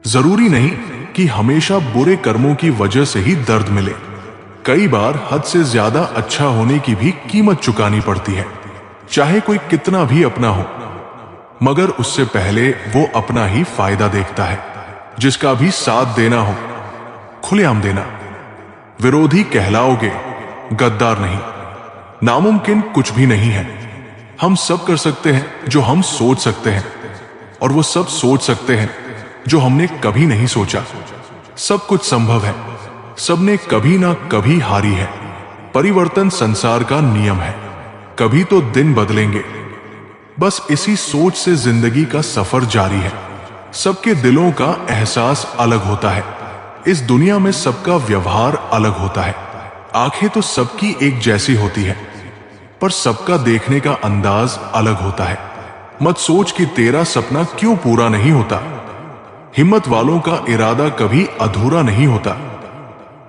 जरूरी नहीं कि हमेशा बुरे कर्मों की वजह से ही दर्द मिले। कई बार हद से ज्यादा अच्छा होने की भी कीमत चुकानी पड़ती है, चाहे कोई कितना भी अपना हो, मगर उससे पहले वो अपना ही फायदा देखता है। जिसका भी साथ देना हो खुलेआम देना। विरोधी कहलाओगे, गद्दार नहीं। नामुमकिन कुछ भी नहीं है। हम सब कर सकते हैं जो हम सोच सकते हैं, और वो सब सोच सकते हैं जो हमने कभी नहीं सोचा। सब कुछ संभव है। सबने कभी ना कभी हारी है। परिवर्तन संसार का नियम है। कभी तो दिन बदलेंगे। बस इसी सोच से जिंदगी का सफर जारी है। सबके दिलों का एहसास अलग होता है। इस दुनिया में सबका व्यवहार अलग होता है। आंखें तो सबकी एक जैसी होती है, पर सबका देखने का अंदाज अलग होता है। मत सोच कि तेरा सपना क्यों पूरा नहीं होता। हिम्मत वालों का इरादा कभी अधूरा नहीं होता।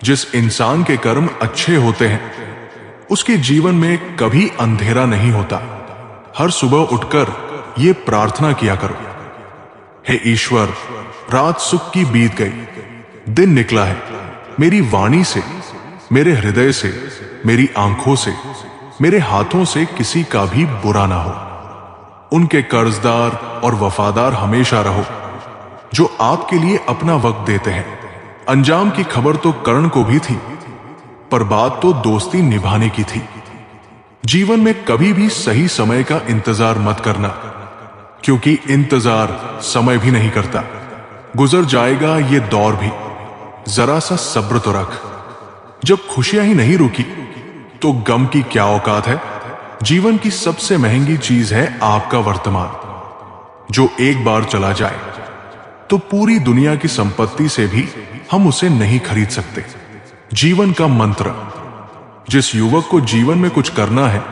जिस इंसान के कर्म अच्छे होते हैं उसके जीवन में कभी अंधेरा नहीं होता। हर सुबह उठकर ये प्रार्थना किया करो, हे ईश्वर, रात सुख की बीत गई, दिन निकला है। मेरी वाणी से, मेरे हृदय से, मेरी आंखों से, मेरे हाथों से किसी का भी बुरा ना हो। उनके कर्जदार और वफादार हमेशा रहो जो आपके लिए अपना वक्त देते हैं। अंजाम की खबर तो कर्ण को भी थी, पर बात तो दोस्ती निभाने की थी। जीवन में कभी भी सही समय का इंतजार मत करना, क्योंकि इंतजार समय भी नहीं करता। गुजर जाएगा ये दौर भी, जरा सा सब्र तो रख। जब खुशियां ही नहीं रुकी तो गम की क्या औकात है। जीवन की सबसे महंगी चीज है आपका वर्तमान, जो एक बार चला जाए तो पूरी दुनिया की संपत्ति से भी हम उसे नहीं खरीद सकते। जीवन का मंत्र। जिस युवक को जीवन में कुछ करना है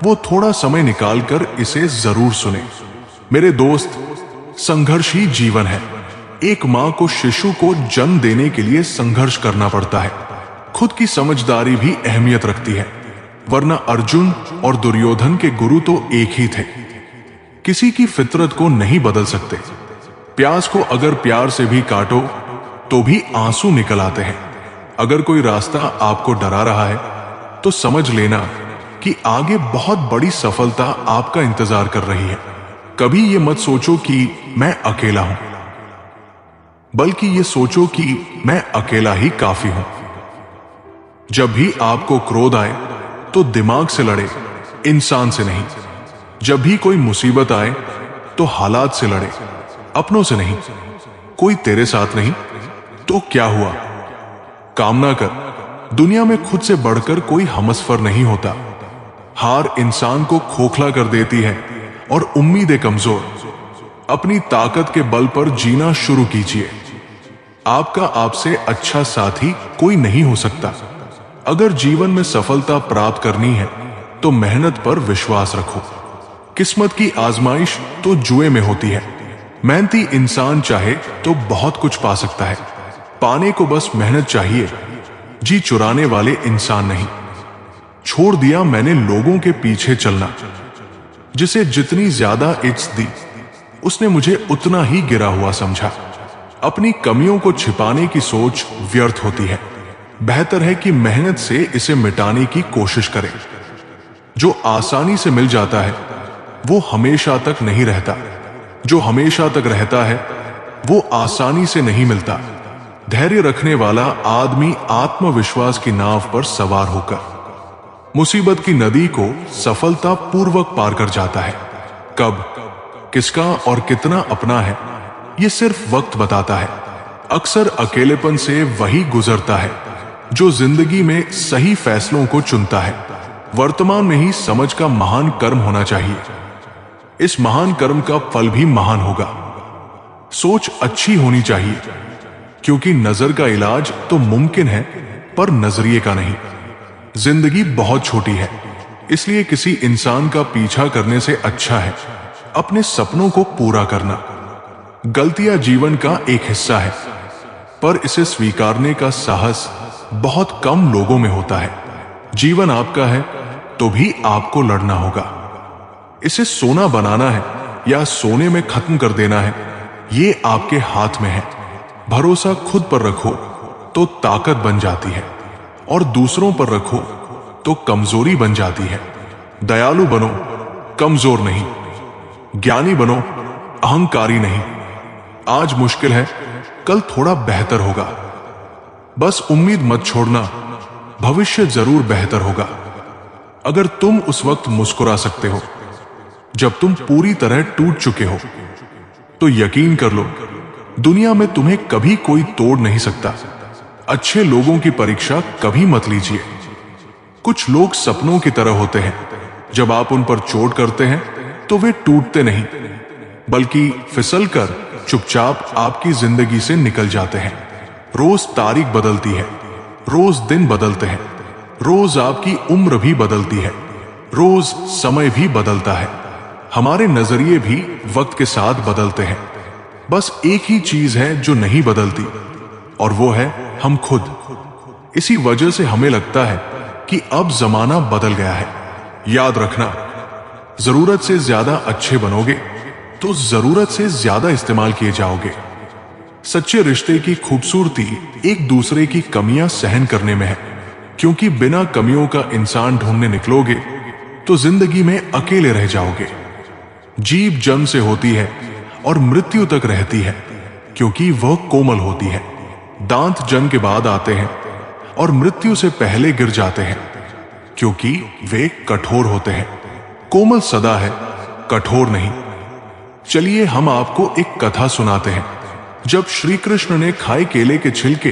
वो थोड़ा समय निकालकर इसे जरूर सुने। मेरे दोस्त, संघर्ष ही जीवन है। एक मां को शिशु को जन्म देने के लिए संघर्ष करना पड़ता है। खुद की समझदारी भी अहमियत रखती है, वरना अर्जुन और दुर्योधन के गुरु तो एक ही थे। किसी की फितरत को नहीं बदल सकते। प्यास को अगर प्यार से भी काटो तो भी आंसू निकल आते हैं। अगर कोई रास्ता आपको डरा रहा है तो समझ लेना कि आगे बहुत बड़ी सफलता आपका इंतजार कर रही है। कभी ये मत सोचो कि मैं अकेला हूं, बल्कि ये सोचो कि मैं अकेला ही काफी हूं। जब भी आपको क्रोध आए तो दिमाग से लड़े, इंसान से नहीं। जब भी कोई मुसीबत आए तो हालात से लड़े, अपनों से नहीं। कोई तेरे साथ नहीं तो क्या हुआ, काम ना कर। दुनिया में खुद से बढ़कर कोई हमसफर नहीं होता। हार इंसान को खोखला कर देती है और उम्मीदें कमजोर। अपनी ताकत के बल पर जीना शुरू कीजिए। आपका आपसे अच्छा साथी कोई नहीं हो सकता। अगर जीवन में सफलता प्राप्त करनी है तो मेहनत पर विश्वास रखो। किस्मत की आजमाइश तो जुए में होती है। मेहनती इंसान चाहे तो बहुत कुछ पा सकता है। पाने को बस मेहनत चाहिए, जी चुराने वाले इंसान नहीं। छोड़ दिया मैंने लोगों के पीछे चलना। जिसे जितनी ज्यादा इज्जत दी उसने मुझे उतना ही गिरा हुआ समझा। अपनी कमियों को छिपाने की सोच व्यर्थ होती है। बेहतर है कि मेहनत से इसे मिटाने की कोशिश करें। जो आसानी से मिल जाता है वो हमेशा तक नहीं रहता। जो हमेशा तक रहता है वो आसानी से नहीं मिलता। धैर्य रखने वाला आदमी आत्मविश्वास की नाव पर सवार होकर मुसीबत की नदी को सफलता पूर्वक पार कर जाता है। कब, किसका और कितना अपना है ये सिर्फ वक्त बताता है। अक्सर अकेलेपन से वही गुजरता है जो जिंदगी में सही फैसलों को चुनता है। वर्तमान में ही समझ का महान कर्म होना चाहिए। इस महान कर्म का फल भी महान होगा। सोच अच्छी होनी चाहिए, क्योंकि नजर का इलाज तो मुमकिन है पर नजरिए का नहीं। जिंदगी बहुत छोटी है, इसलिए किसी इंसान का पीछा करने से अच्छा है अपने सपनों को पूरा करना। गलतियां जीवन का एक हिस्सा है, पर इसे स्वीकारने का साहस बहुत कम लोगों में होता है। जीवन आपका है तो भी आपको लड़ना होगा। इसे सोना बनाना है या सोने में खत्म कर देना है, ये आपके हाथ में है। भरोसा खुद पर रखो तो ताकत बन जाती है, और दूसरों पर रखो तो कमजोरी बन जाती है। दयालु बनो, कमजोर नहीं। ज्ञानी बनो, अहंकारी नहीं। आज मुश्किल है, कल थोड़ा बेहतर होगा। बस उम्मीद मत छोड़ना, भविष्य जरूर बेहतर होगा। अगर तुम उस वक्त मुस्कुरा सकते हो जब तुम पूरी तरह टूट चुके हो, तो यकीन कर लो, दुनिया में तुम्हें कभी कोई तोड़ नहीं सकता। अच्छे लोगों की परीक्षा कभी मत लीजिए। कुछ लोग सपनों की तरह होते हैं, जब आप उन पर चोट करते हैं तो वे टूटते नहीं, बल्कि फिसलकर चुपचाप आपकी जिंदगी से निकल जाते हैं। रोज तारीख बदलती है, रोज दिन बदलते हैं, रोज आपकी उम्र भी बदलती है, रोज समय भी बदलता है। हमारे नजरिए भी वक्त के साथ बदलते हैं। बस एक ही चीज है जो नहीं बदलती, और वो है हम खुद। इसी वजह से हमें लगता है कि अब जमाना बदल गया है। याद रखना, जरूरत से ज्यादा अच्छे बनोगे तो जरूरत से ज्यादा इस्तेमाल किए जाओगे। सच्चे रिश्ते की खूबसूरती एक दूसरे की कमियां सहन करने में है, क्योंकि बिना कमियों का इंसान ढूंढने निकलोगे तो जिंदगी में अकेले रह जाओगे। जीभ जन्म से होती है और मृत्यु तक रहती है, क्योंकि वह कोमल होती है। दांत जन्म के बाद आते हैं और मृत्यु से पहले गिर जाते हैं, क्योंकि वे कठोर होते हैं। कोमल सदा है, कठोर नहीं। चलिए हम आपको एक कथा सुनाते हैं। जब श्री कृष्ण ने खाए केले के छिलके,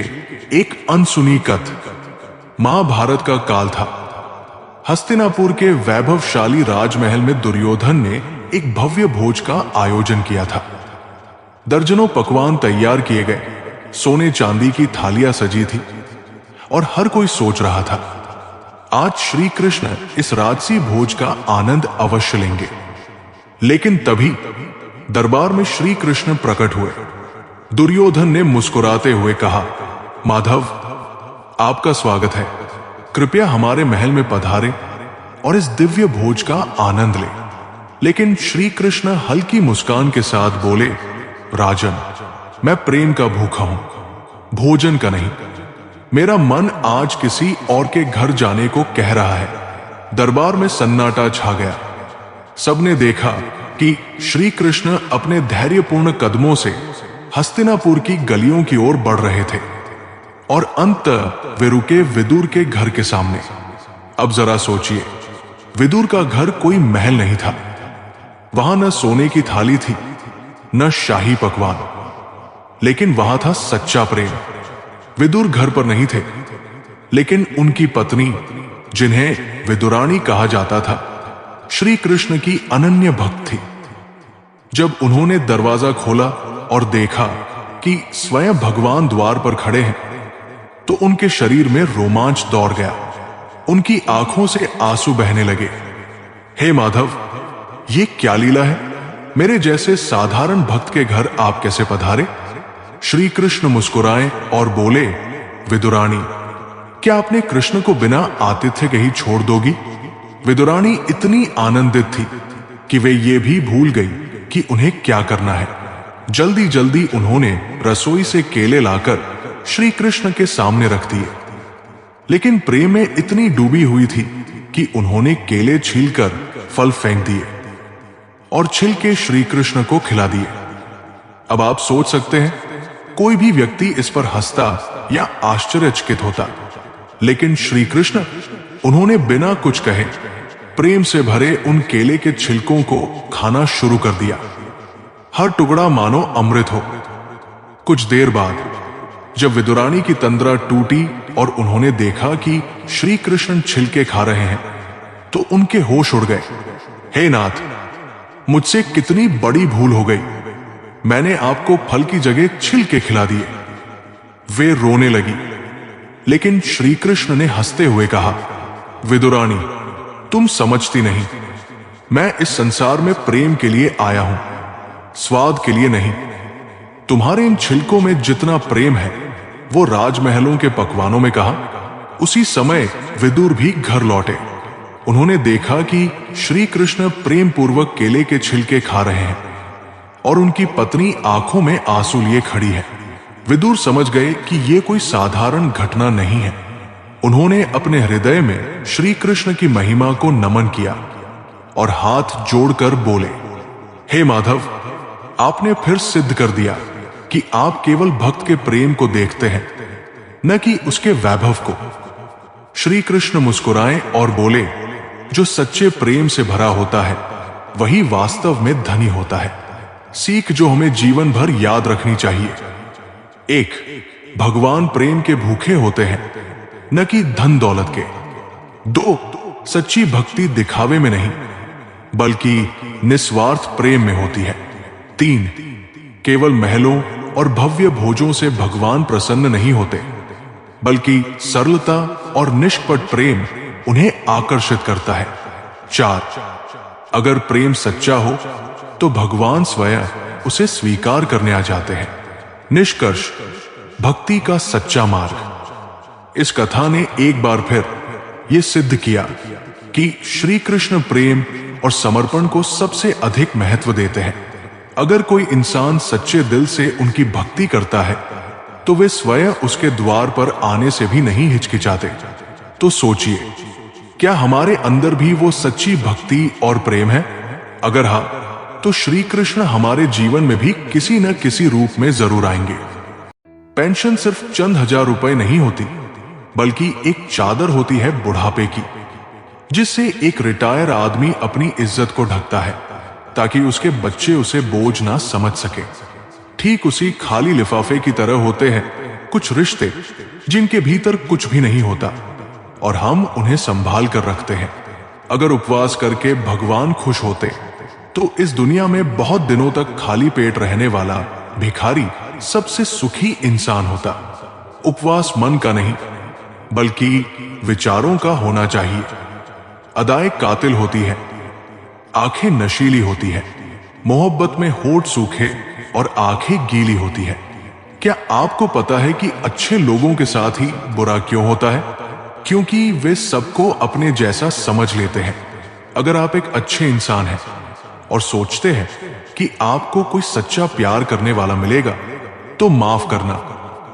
एक अनसुनी कथ। महाभारत का काल था। हस्तिनापुर के वैभवशाली राजमहल में दुर्योधन ने एक भव्य भोज का आयोजन किया था। दर्जनों पकवान तैयार किए गए, सोने चांदी की थालियां सजी थी, और हर कोई सोच रहा था, आज श्री कृष्ण इस राजसी भोज का आनंद अवश्य लेंगे। लेकिन तभी दरबार में श्री कृष्ण प्रकट हुए। दुर्योधन ने मुस्कुराते हुए कहा, माधव, आपका स्वागत है। कृपया हमारे महल में पधारे और इस दिव्य भोज का आनंद ले। लेकिन श्री कृष्ण हल्की मुस्कान के साथ बोले, राजन, मैं प्रेम का भूखा हूं, भोजन का नहीं। मेरा मन आज किसी और के घर जाने को कह रहा है। दरबार में सन्नाटा छा गया। सबने देखा कि श्री कृष्ण अपने धैर्यपूर्ण कदमों से हस्तिनापुर की गलियों की ओर बढ़ रहे थे, और अंत वे रुके विदुर के घर के सामने। अब जरा सोचिए, विदुर का घर कोई महल नहीं था। वहां न सोने की थाली थी, न शाही पकवान, लेकिन वहां था सच्चा प्रेम। विदुर घर पर नहीं थे, लेकिन उनकी पत्नी, जिन्हें विदुरानी कहा जाता था, श्री कृष्ण की अनन्य भक्त थी। जब उन्होंने दरवाजा खोला और देखा कि स्वयं भगवान द्वार पर खड़े हैं, तो उनके शरीर में रोमांच दौड़ गया। उनकी आंखों से आंसू बहने लगे। हे माधव, ये क्या लीला है? मेरे जैसे साधारण भक्त के घर आप कैसे पधारे? श्री कृष्ण मुस्कुराए और बोले, विदुरानी, क्या आपने कृष्ण को बिना आतिथ्य के ही छोड़ दोगी? विदुरानी इतनी आनंदित थी कि वे ये भी भूल गई कि उन्हें क्या करना है। जल्दी जल्दी उन्होंने रसोई से केले लाकर श्री कृष्ण के सामने रख दिए। लेकिन प्रेम में इतनी डूबी हुई थी कि उन्होंने केले छीलकर फल फेंक दिए और छिलके श्री कृष्ण को खिला दिए। अब आप सोच सकते हैं, कोई भी व्यक्ति इस पर हंसता या आश्चर्यचकित होता, लेकिन श्री कृष्ण, उन्होंने बिना कुछ कहे प्रेम से भरे उन केले के छिलकों को खाना शुरू कर दिया। हर टुकड़ा मानो अमृत हो। कुछ देर बाद जब विदुरानी की तंद्रा टूटी और उन्होंने देखा कि श्री कृष्ण छिलके खा रहे हैं, तो उनके होश उड़ गए। हे नाथ, मुझसे कितनी बड़ी भूल हो गई। मैंने आपको फल की जगह छिलके खिला दिए। वे रोने लगी, लेकिन श्री कृष्ण ने हंसते हुए कहा, विदुरानी, तुम समझती नहीं, मैं इस संसार में प्रेम के लिए आया हूं, स्वाद के लिए नहीं। तुम्हारे इन छिलकों में जितना प्रेम है, वो राजमहलों के पकवानों में कहा। उसी समय विदुर भी घर लौटे। उन्होंने देखा कि श्री कृष्ण प्रेम पूर्वक केले के छिलके खा रहे हैं। और उनकी पत्नी आंखों में आंसू लिए खड़ी है। विदुर समझ गए कि ये कोई साधारण घटना नहीं है। उन्होंने अपने हृदय में श्री कृष्ण की महिमा को नमन किया और हाथ जोड़कर बोले, हे माधव, आपने फिर सिद्ध कर दिया कि आप केवल भक्त के प्रेम को देखते हैं, न कि उसके वैभव को। श्री कृष्ण मुस्कुराए और बोले, जो सच्चे प्रेम से भरा होता है वही वास्तव में धनी होता है। सीख जो हमें जीवन भर याद रखनी चाहिए। 1. भगवान प्रेम के भूखे होते हैं, न कि धन दौलत के। 2. सच्ची भक्ति दिखावे में नहीं बल्कि निस्वार्थ प्रेम में होती है। 3. केवल महलों और भव्य भोजों से भगवान प्रसन्न नहीं होते बल्कि सरलता और निष्कपट प्रेम उन्हें आकर्षित करता है। 4. अगर प्रेम सच्चा हो तो भगवान स्वयं उसे स्वीकार करने आ जाते हैं। निष्कर्ष, भक्ति का सच्चा मार्ग। इस कथा ने एक बार फिर यह सिद्ध किया कि श्री कृष्ण प्रेम और समर्पण को सबसे अधिक महत्व देते हैं। अगर कोई इंसान सच्चे दिल से उनकी भक्ति करता है तो वे स्वयं उसके द्वार पर आने से भी नहीं हिचकिचाते। तो सोचिए, क्या हमारे अंदर भी वो सच्ची भक्ति और प्रेम है? अगर हाँ, तो श्री कृष्ण हमारे जीवन में भी किसी न किसी रूप में जरूर आएंगे। पेंशन सिर्फ चंद हजार रुपए नहीं होती बल्कि एक चादर होती है बुढ़ापे की, जिससे एक रिटायर आदमी अपनी इज्जत को ढकता है ताकि उसके बच्चे उसे बोझ ना समझ सके। ठीक उसी खाली लिफाफे की तरह होते हैं कुछ रिश्ते जिनके भीतर कुछ भी नहीं होता और हम उन्हें संभाल कर रखते हैं। अगर उपवास करके भगवान खुश होते तो इस दुनिया में बहुत दिनों तक खाली पेट रहने वाला भिखारी सबसे सुखी इंसान होता। उपवास मन का नहीं बल्कि विचारों का होना चाहिए। अदाएं कातिल होती है, आंखें नशीली होती है, मोहब्बत में होठ सूखे और आंखें गीली होती है। क्या आपको पता है कि अच्छे लोगों के साथ ही बुरा क्यों होता है? क्योंकि वे सबको अपने जैसा समझ लेते हैं। अगर आप एक अच्छे इंसान हैं और सोचते हैं कि आपको कोई सच्चा प्यार करने वाला मिलेगा तो माफ करना,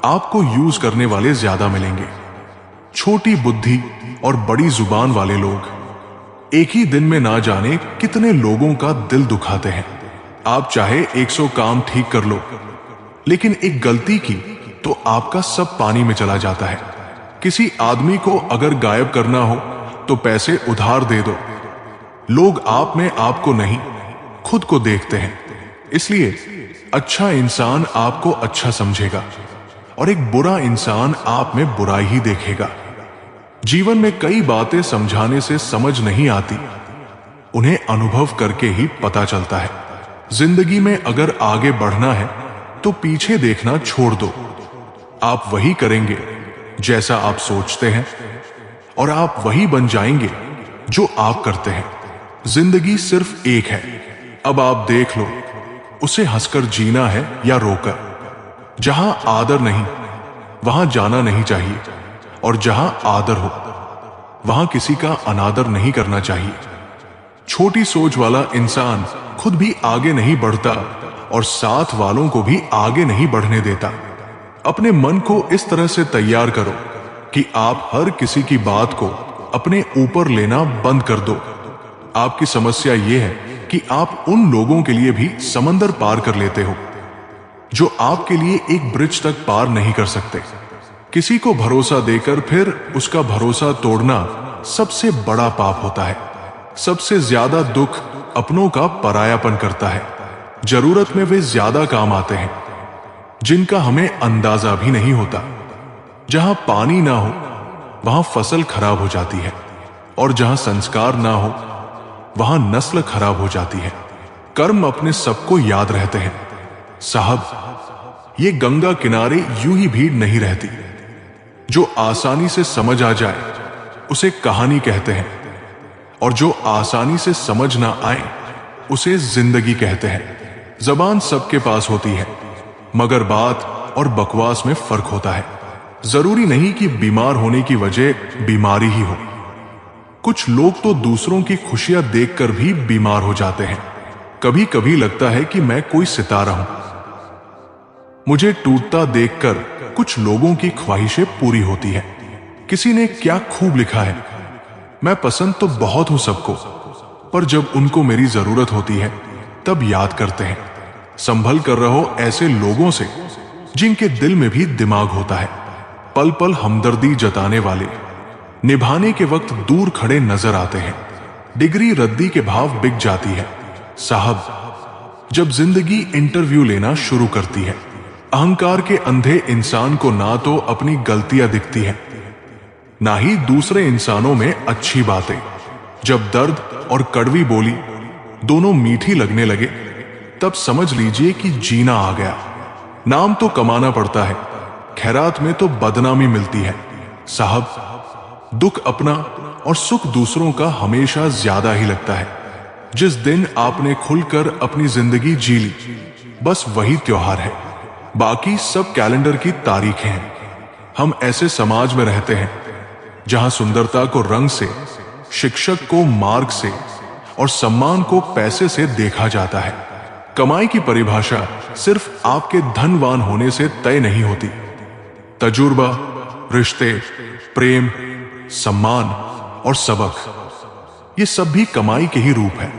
आपको यूज करने वाले ज्यादा मिलेंगे। छोटी बुद्धि और बड़ी जुबान वाले लोग एक ही दिन में ना जाने कितने लोगों का दिल दुखाते हैं। आप चाहे 100 काम ठीक कर लो, लेकिन एक गलती की तो आपका सब पानी में चला जाता है। किसी आदमी को अगर गायब करना हो तो पैसे उधार दे दो। लोग आप में आपको नहीं, खुद को देखते हैं। इसलिए अच्छा इंसान आपको अच्छा समझेगा और एक बुरा इंसान आप में बुराई ही देखेगा। जीवन में कई बातें समझाने से समझ नहीं आती, उन्हें अनुभव करके ही पता चलता है। जिंदगी में अगर आगे बढ़ना है तो पीछे देखना छोड़ दो। आप वही करेंगे जैसा आप सोचते हैं और आप वही बन जाएंगे जो आप करते हैं। जिंदगी सिर्फ एक है, अब आप देख लो उसे हंसकर जीना है या रोकर। जहां आदर नहीं वहां जाना नहीं चाहिए और जहां आदर हो वहां किसी का अनादर नहीं करना चाहिए। छोटी सोच वाला इंसान खुद भी आगे नहीं बढ़ता और साथ वालों को भी आगे नहीं बढ़ने देता। अपने मन को इस तरह से तैयार करो कि आप हर किसी की बात को अपने ऊपर लेना बंद कर दो। आपकी समस्या यह है कि आप उन लोगों के लिए भी समंदर पार कर लेते हो जो आपके लिए एक ब्रिज तक पार नहीं कर सकते। किसी को भरोसा देकर फिर उसका भरोसा तोड़ना सबसे बड़ा पाप होता है। सबसे ज्यादा दुख अपनों का परायापन करता है। जरूरत में वे ज्यादा काम आते हैं जिनका हमें अंदाजा भी नहीं होता। जहां पानी ना हो वहां फसल खराब हो जाती है और जहां संस्कार ना हो वहां नस्ल खराब हो जाती है। कर्म अपने सबको याद रहते हैं। साहब, ये गंगा किनारे यूं ही भीड़ नहीं रहती। जो आसानी से समझ आ जाए उसे कहानी कहते हैं और जो आसानी से समझ ना आए उसे जिंदगी कहते हैं। जबान सबके पास होती है मगर बात और बकवास में फर्क होता है। जरूरी नहीं कि बीमार होने की वजह बीमारी ही हो। कुछ लोग तो दूसरों की खुशियां देखकर भी बीमार हो जाते हैं। कभी कभी लगता है कि मैं कोई सितारा हूं। मुझे टूटता देखकर कुछ लोगों की ख्वाहिशें पूरी होती है। किसी ने क्या खूब लिखा है, मैं पसंद तो बहुत हूं सबको, पर जब उनको मेरी जरूरत होती है तब याद करते हैं। संभल कर रहो ऐसे लोगों से जिनके दिल में भी दिमाग होता है। पल पल हमदर्दी जताने वाले निभाने के वक्त दूर खड़े नजर आते हैं। डिग्री रद्दी के भाव बिक जाती है साहब। जब जिंदगी इंटरव्यू लेना शुरू करती है, अहंकार के अंधे इंसान को ना तो अपनी गलतियां दिखती हैं, ना ही दूसरे इंसानों में अच्छी बातें। जब दर्द और कड़वी बोली दोनों मीठी लगने लगे, तब समझ लीजिए कि जीना आ गया। नाम तो कमाना पड़ता है, खैरात में तो बदनामी मिलती है साहब। दुख अपना और सुख दूसरों का हमेशा ज्यादा ही लगता है। जिस दिन आपने खुलकर अपनी जिंदगी जी ली, बस वही त्योहार है, बाकी सब कैलेंडर की तारीखें हैं। हम ऐसे समाज में रहते हैं जहां सुंदरता को रंग से, शिक्षक को मार्ग से और सम्मान को पैसे से देखा जाता है। कमाई की परिभाषा सिर्फ आपके धनवान होने से तय नहीं होती। तजुर्बा, रिश्ते, प्रेम, सम्मान और सबक, ये सब भी कमाई के ही रूप है।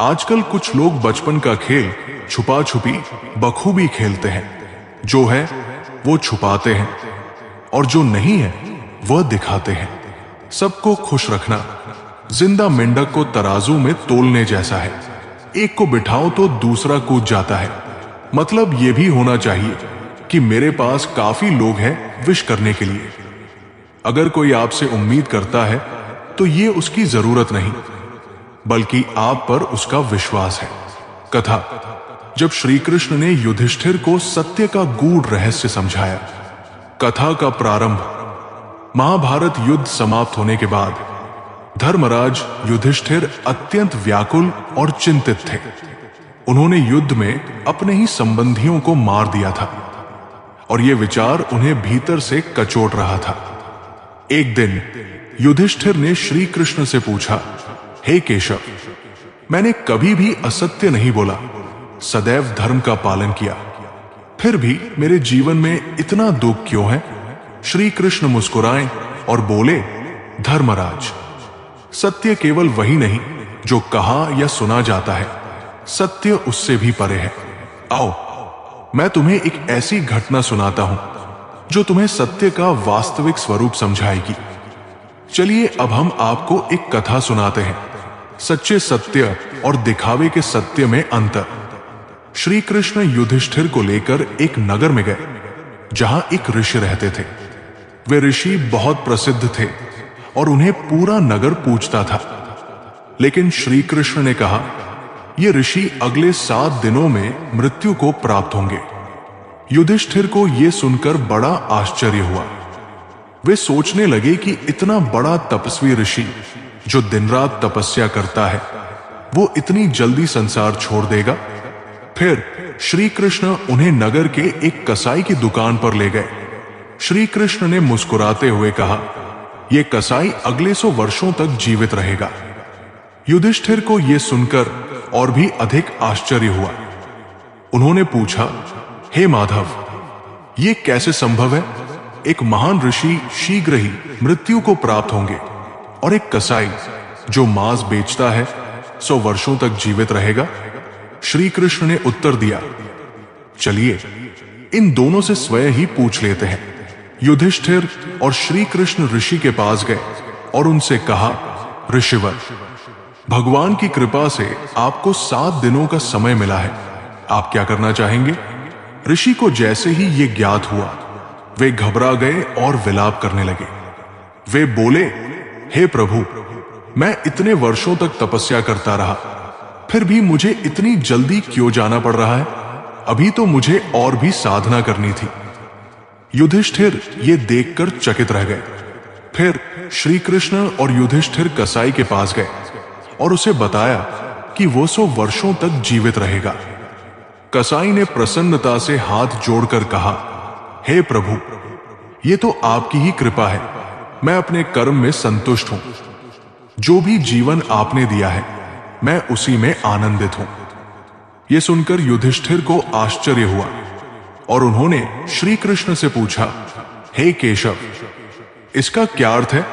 आजकल कुछ लोग बचपन का खेल छुपा छुपी बखूबी खेलते हैं। जो है वो छुपाते हैं और जो नहीं है वह दिखाते हैं। सबको खुश रखना जिंदा मेंढक को तराजू में तोलने जैसा है। एक को बिठाओ तो दूसरा कूद जाता है। मतलब ये भी होना चाहिए कि मेरे पास काफी लोग हैं विश करने के लिए। अगर कोई आपसे उम्मीद करता है तो ये उसकी जरूरत नहीं, बल्कि आप पर उसका विश्वास है। कथा, जब श्री कृष्ण ने युधिष्ठिर को सत्य का गूढ़ रहस्य समझाया। कथा का प्रारंभ, महाभारत युद्ध समाप्त होने के बाद धर्मराज युधिष्ठिर अत्यंत व्याकुल और चिंतित थे। उन्होंने युद्ध में अपने ही संबंधियों को मार दिया था और यह विचार उन्हें भीतर से कचोट रहा था। एक दिन युधिष्ठिर ने श्री कृष्ण से पूछा, हे केशव, मैंने कभी भी असत्य नहीं बोला, सदैव धर्म का पालन किया, फिर भी मेरे जीवन में इतना दुख क्यों है? श्री कृष्ण मुस्कुराए और बोले, धर्मराज, सत्य केवल वही नहीं जो कहा या सुना जाता है, सत्य उससे भी परे है। आओ, मैं तुम्हें एक ऐसी घटना सुनाता हूं जो तुम्हें सत्य का वास्तविक स्वरूप समझाएगी। चलिए अब हम आपको एक कथा सुनाते हैं, सच्चे सत्य और दिखावे के सत्य में अंतर। श्री कृष्ण युधिष्ठिर को लेकर एक नगर में गए जहां एक ऋषि रहते थे। वे ऋषि बहुत प्रसिद्ध थे और उन्हें पूरा नगर पूजता था। लेकिन श्री कृष्ण ने कहा, ये ऋषि अगले 7 दिनों में मृत्यु को प्राप्त होंगे। युधिष्ठिर को यह सुनकर बड़ा आश्चर्य हुआ। वे सोचने लगे कि इतना बड़ा तपस्वी ऋषि जो दिन रात तपस्या करता है, वो इतनी जल्दी संसार छोड़ देगा। फिर श्री कृष्ण उन्हें नगर के एक कसाई की दुकान पर ले गए। श्री कृष्ण ने मुस्कुराते हुए कहा, यह कसाई अगले 100 वर्षों तक जीवित रहेगा। युधिष्ठिर को यह सुनकर और भी अधिक आश्चर्य हुआ। उन्होंने पूछा, हे माधव, यह कैसे संभव है? एक महान ऋषि शीघ्र ही मृत्यु को प्राप्त होंगे और एक कसाई जो मांस बेचता है 100 वर्षों तक जीवित रहेगा। श्री कृष्ण ने उत्तर दिया, चलिए इन दोनों से स्वयं ही पूछ लेते हैं। युधिष्ठिर और श्री कृष्ण ऋषि के पास गए और उनसे कहा, ऋषिवर, भगवान की कृपा से आपको 7 दिनों का समय मिला है, आप क्या करना चाहेंगे? ऋषि को जैसे ही ये ज्ञात हुआ, वे घबरा गए और विलाप करने लगे। वे बोले, हे प्रभु, मैं इतने वर्षों तक तपस्या करता रहा, फिर भी मुझे इतनी जल्दी क्यों जाना पड़ रहा है? अभी तो मुझे और भी साधना करनी थी। युधिष्ठिर ये देखकर चकित रह गए। फिर श्री कृष्ण और युधिष्ठिर कसाई के पास गए और उसे बताया कि वो 100 वर्षों तक जीवित रहेगा। कसाई ने प्रसन्नता से हाथ जोड़कर कहा, हे प्रभु, ये तो आपकी ही कृपा है, मैं अपने कर्म में संतुष्ट हूं। जो भी जीवन आपने दिया है, मैं उसी में आनंदित हूं। यह सुनकर युधिष्ठिर को आश्चर्य हुआ और उन्होंने श्री कृष्ण से पूछा, हे केशव, इसका क्या अर्थ है?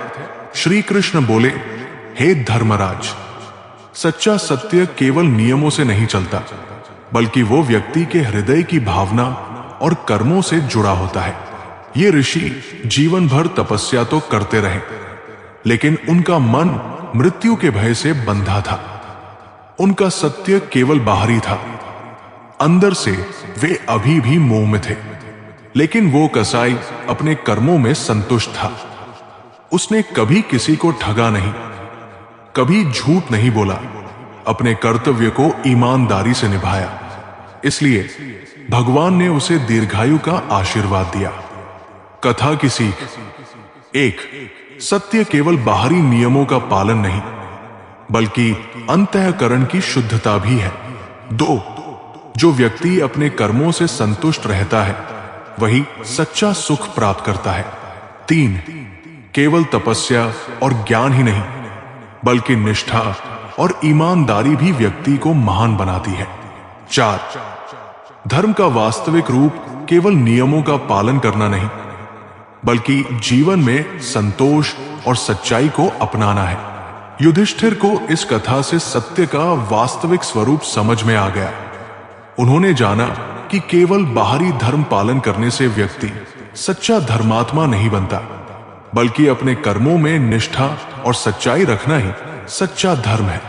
श्री कृष्ण बोले, हे धर्मराज, सच्चा सत्य केवल नियमों से नहीं चलता, बल्कि वो व्यक्ति के हृदय की भावना और कर्मों से जुड़ा होता है। ये ऋषि जीवन भर तपस्या तो करते रहे, लेकिन उनका मन मृत्यु के भय से बंधा था। उनका सत्य केवल बाहरी था, अंदर से वे अभी भी मोह में थे। लेकिन वो कसाई अपने कर्मों में संतुष्ट था। उसने कभी किसी को ठगा नहीं, कभी झूठ नहीं बोला, अपने कर्तव्य को ईमानदारी से निभाया। इसलिए भगवान ने उसे दीर्घायु का आशीर्वाद दिया। कथा की सीख: 1. सत्य केवल बाहरी नियमों का पालन नहीं, बल्कि अंतःकरण की शुद्धता भी है। 2. जो व्यक्ति अपने कर्मों से संतुष्ट रहता है, वही सच्चा सुख प्राप्त करता है। 3. केवल तपस्या और ज्ञान ही नहीं, बल्कि निष्ठा और ईमानदारी भी व्यक्ति को महान बनाती है। 4. धर्म का वास्तविक रूप केवल नियमों का पालन करना नहीं, बल्कि जीवन में संतोष और सच्चाई को अपनाना है। युधिष्ठिर को इस कथा से सत्य का वास्तविक स्वरूप समझ में आ गया। उन्होंने जाना कि केवल बाहरी धर्म पालन करने से व्यक्ति सच्चा धर्मात्मा नहीं बनता, बल्कि अपने कर्मों में निष्ठा और सच्चाई रखना ही सच्चा धर्म है।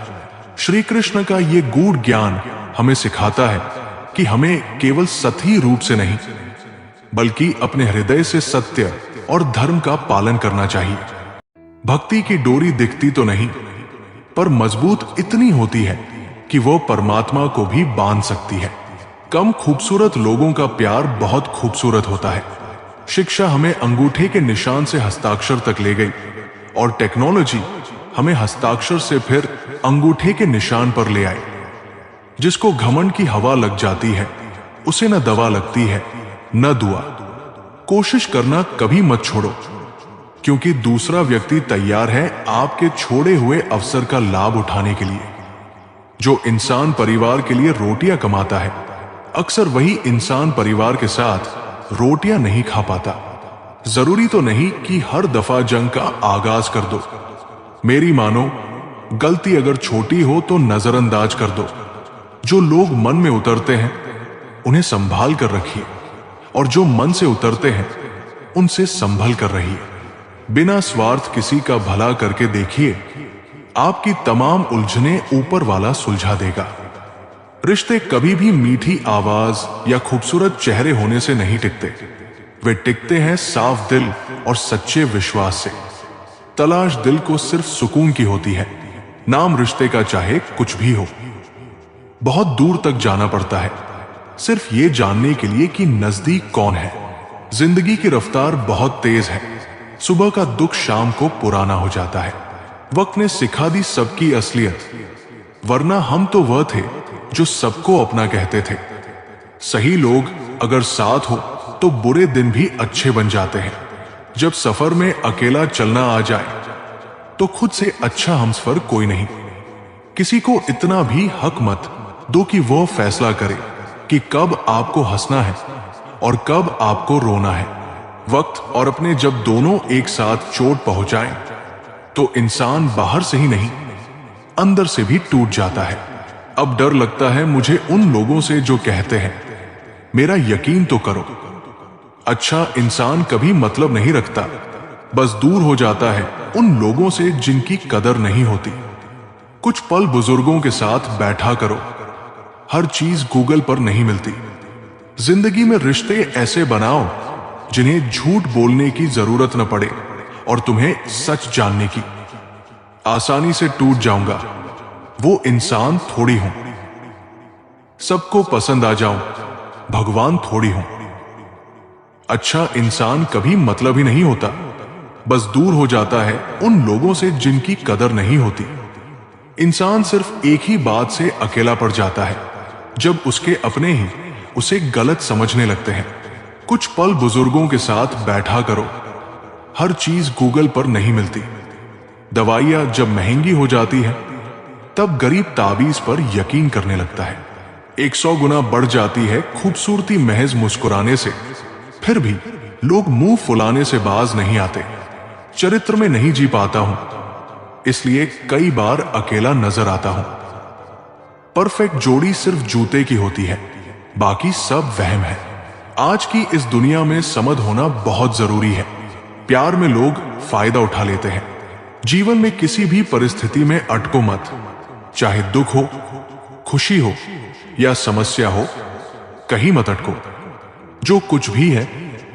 श्री कृष्ण का ये गूढ़ ज्ञान हमें सिखाता है कि हमें केवल सतही रूप से नहीं, बल्कि अपने हृदय से सत्य और धर्म का पालन करना चाहिए। भक्ति की डोरी दिखती तो नहीं, पर मजबूत इतनी होती है कि वो परमात्मा को भी बांध सकती है। कम खूबसूरत लोगों का प्यार बहुत खूबसूरत होता है। शिक्षा हमें अंगूठे के निशान से हस्ताक्षर तक ले गई, और टेक्नोलॉजी हमें हस्ताक्षर से फिर अंगूठे के निशान पर ले आई। जिसको घमंड की हवा लग जाती है, उसे न दवा लगती है न दुआ। कोशिश करना कभी मत छोड़ो, क्योंकि दूसरा व्यक्ति तैयार है आपके छोड़े हुए अवसर का लाभ उठाने के लिए। जो इंसान परिवार के लिए रोटियां कमाता है, अक्सर वही इंसान परिवार के साथ रोटियां नहीं खा पाता। जरूरी तो नहीं कि हर दफा जंग का आगाज कर दो। मेरी मानो, गलती अगर छोटी हो तो नजरअंदाज कर दो। जो लोग मन में उतरते हैं उन्हें संभाल कर रखिए, और जो मन से उतरते हैं उनसे संभल कर रहिए। बिना स्वार्थ किसी का भला करके देखिए, आपकी तमाम उलझने ऊपर वाला सुलझा देगा। रिश्ते कभी भी मीठी आवाज या खूबसूरत चेहरे होने से नहीं टिकते। वे टिकते हैं साफ दिल और सच्चे विश्वास से। तलाश दिल को सिर्फ सुकून की होती है, नाम रिश्ते का चाहे कुछ भी हो। बहुत दूर तक जाना पड़ता है सिर्फ ये जानने के लिए कि नजदीक कौन है। जिंदगी की रफ्तार बहुत तेज है। सुबह का दुख शाम को पुराना हो जाता है। वक्त ने सिखा दी सबकी असलियत, वरना हम तो वह थे जो सबको अपना कहते थे। सही लोग अगर साथ हो तो बुरे दिन भी अच्छे बन जाते हैं। जब सफर में अकेला चलना आ जाए तो खुद से अच्छा हमसफर कोई नहीं। किसी को इतना भी हक मत दो कि वह फैसला करे कि कब आपको हंसना है और कब आपको रोना है। वक्त और अपने जब दोनों एक साथ चोट पहुंचाएं तो इंसान बाहर से ही नहीं, अंदर से भी टूट जाता है। अब डर लगता है मुझे उन लोगों से जो कहते हैं मेरा यकीन तो करो। अच्छा इंसान कभी मतलब नहीं रखता, बस दूर हो जाता है उन लोगों से जिनकी कदर नहीं होती। कुछ पल बुजुर्गों के साथ बैठा करो, हर चीज गूगल पर नहीं मिलती। जिंदगी में रिश्ते ऐसे बनाओ जिन्हें झूठ बोलने की जरूरत न पड़े और तुम्हें सच जानने की। आसानी से टूट जाऊंगा वो इंसान थोड़ी हूं, सबको पसंद आ जाऊं भगवान थोड़ी हूं। अच्छा इंसान कभी मतलब ही नहीं होता, बस दूर हो जाता है उन लोगों से जिनकी कदर नहीं होती। इंसान सिर्फ एक ही बात से अकेला पड़ जाता है, जब उसके अपने ही उसे गलत समझने लगते हैं। कुछ पल बुजुर्गों के साथ बैठा करो, हर चीज गूगल पर नहीं मिलती। दवाइयां जब महंगी हो जाती है तब गरीब ताबीज पर यकीन करने लगता है। 100 गुना बढ़ जाती है खूबसूरती महज मुस्कुराने से। फिर भी लोग मुंह फुलाने से बाज नहीं आते। चरित्र में नहीं जी पाता हूं, इसलिए कई बार अकेला नजर आता हूं। परफेक्ट जोड़ी सिर्फ जूते की होती है, बाकी सब वहम है। आज की इस दुनिया में समझ होना बहुत जरूरी है। प्यार में लोग फायदा उठा लेते हैं। जीवन में किसी भी परिस्थिति में अटको मत, चाहे दुख हो, खुशी हो या समस्या हो, कहीं मत अटको। जो कुछ भी है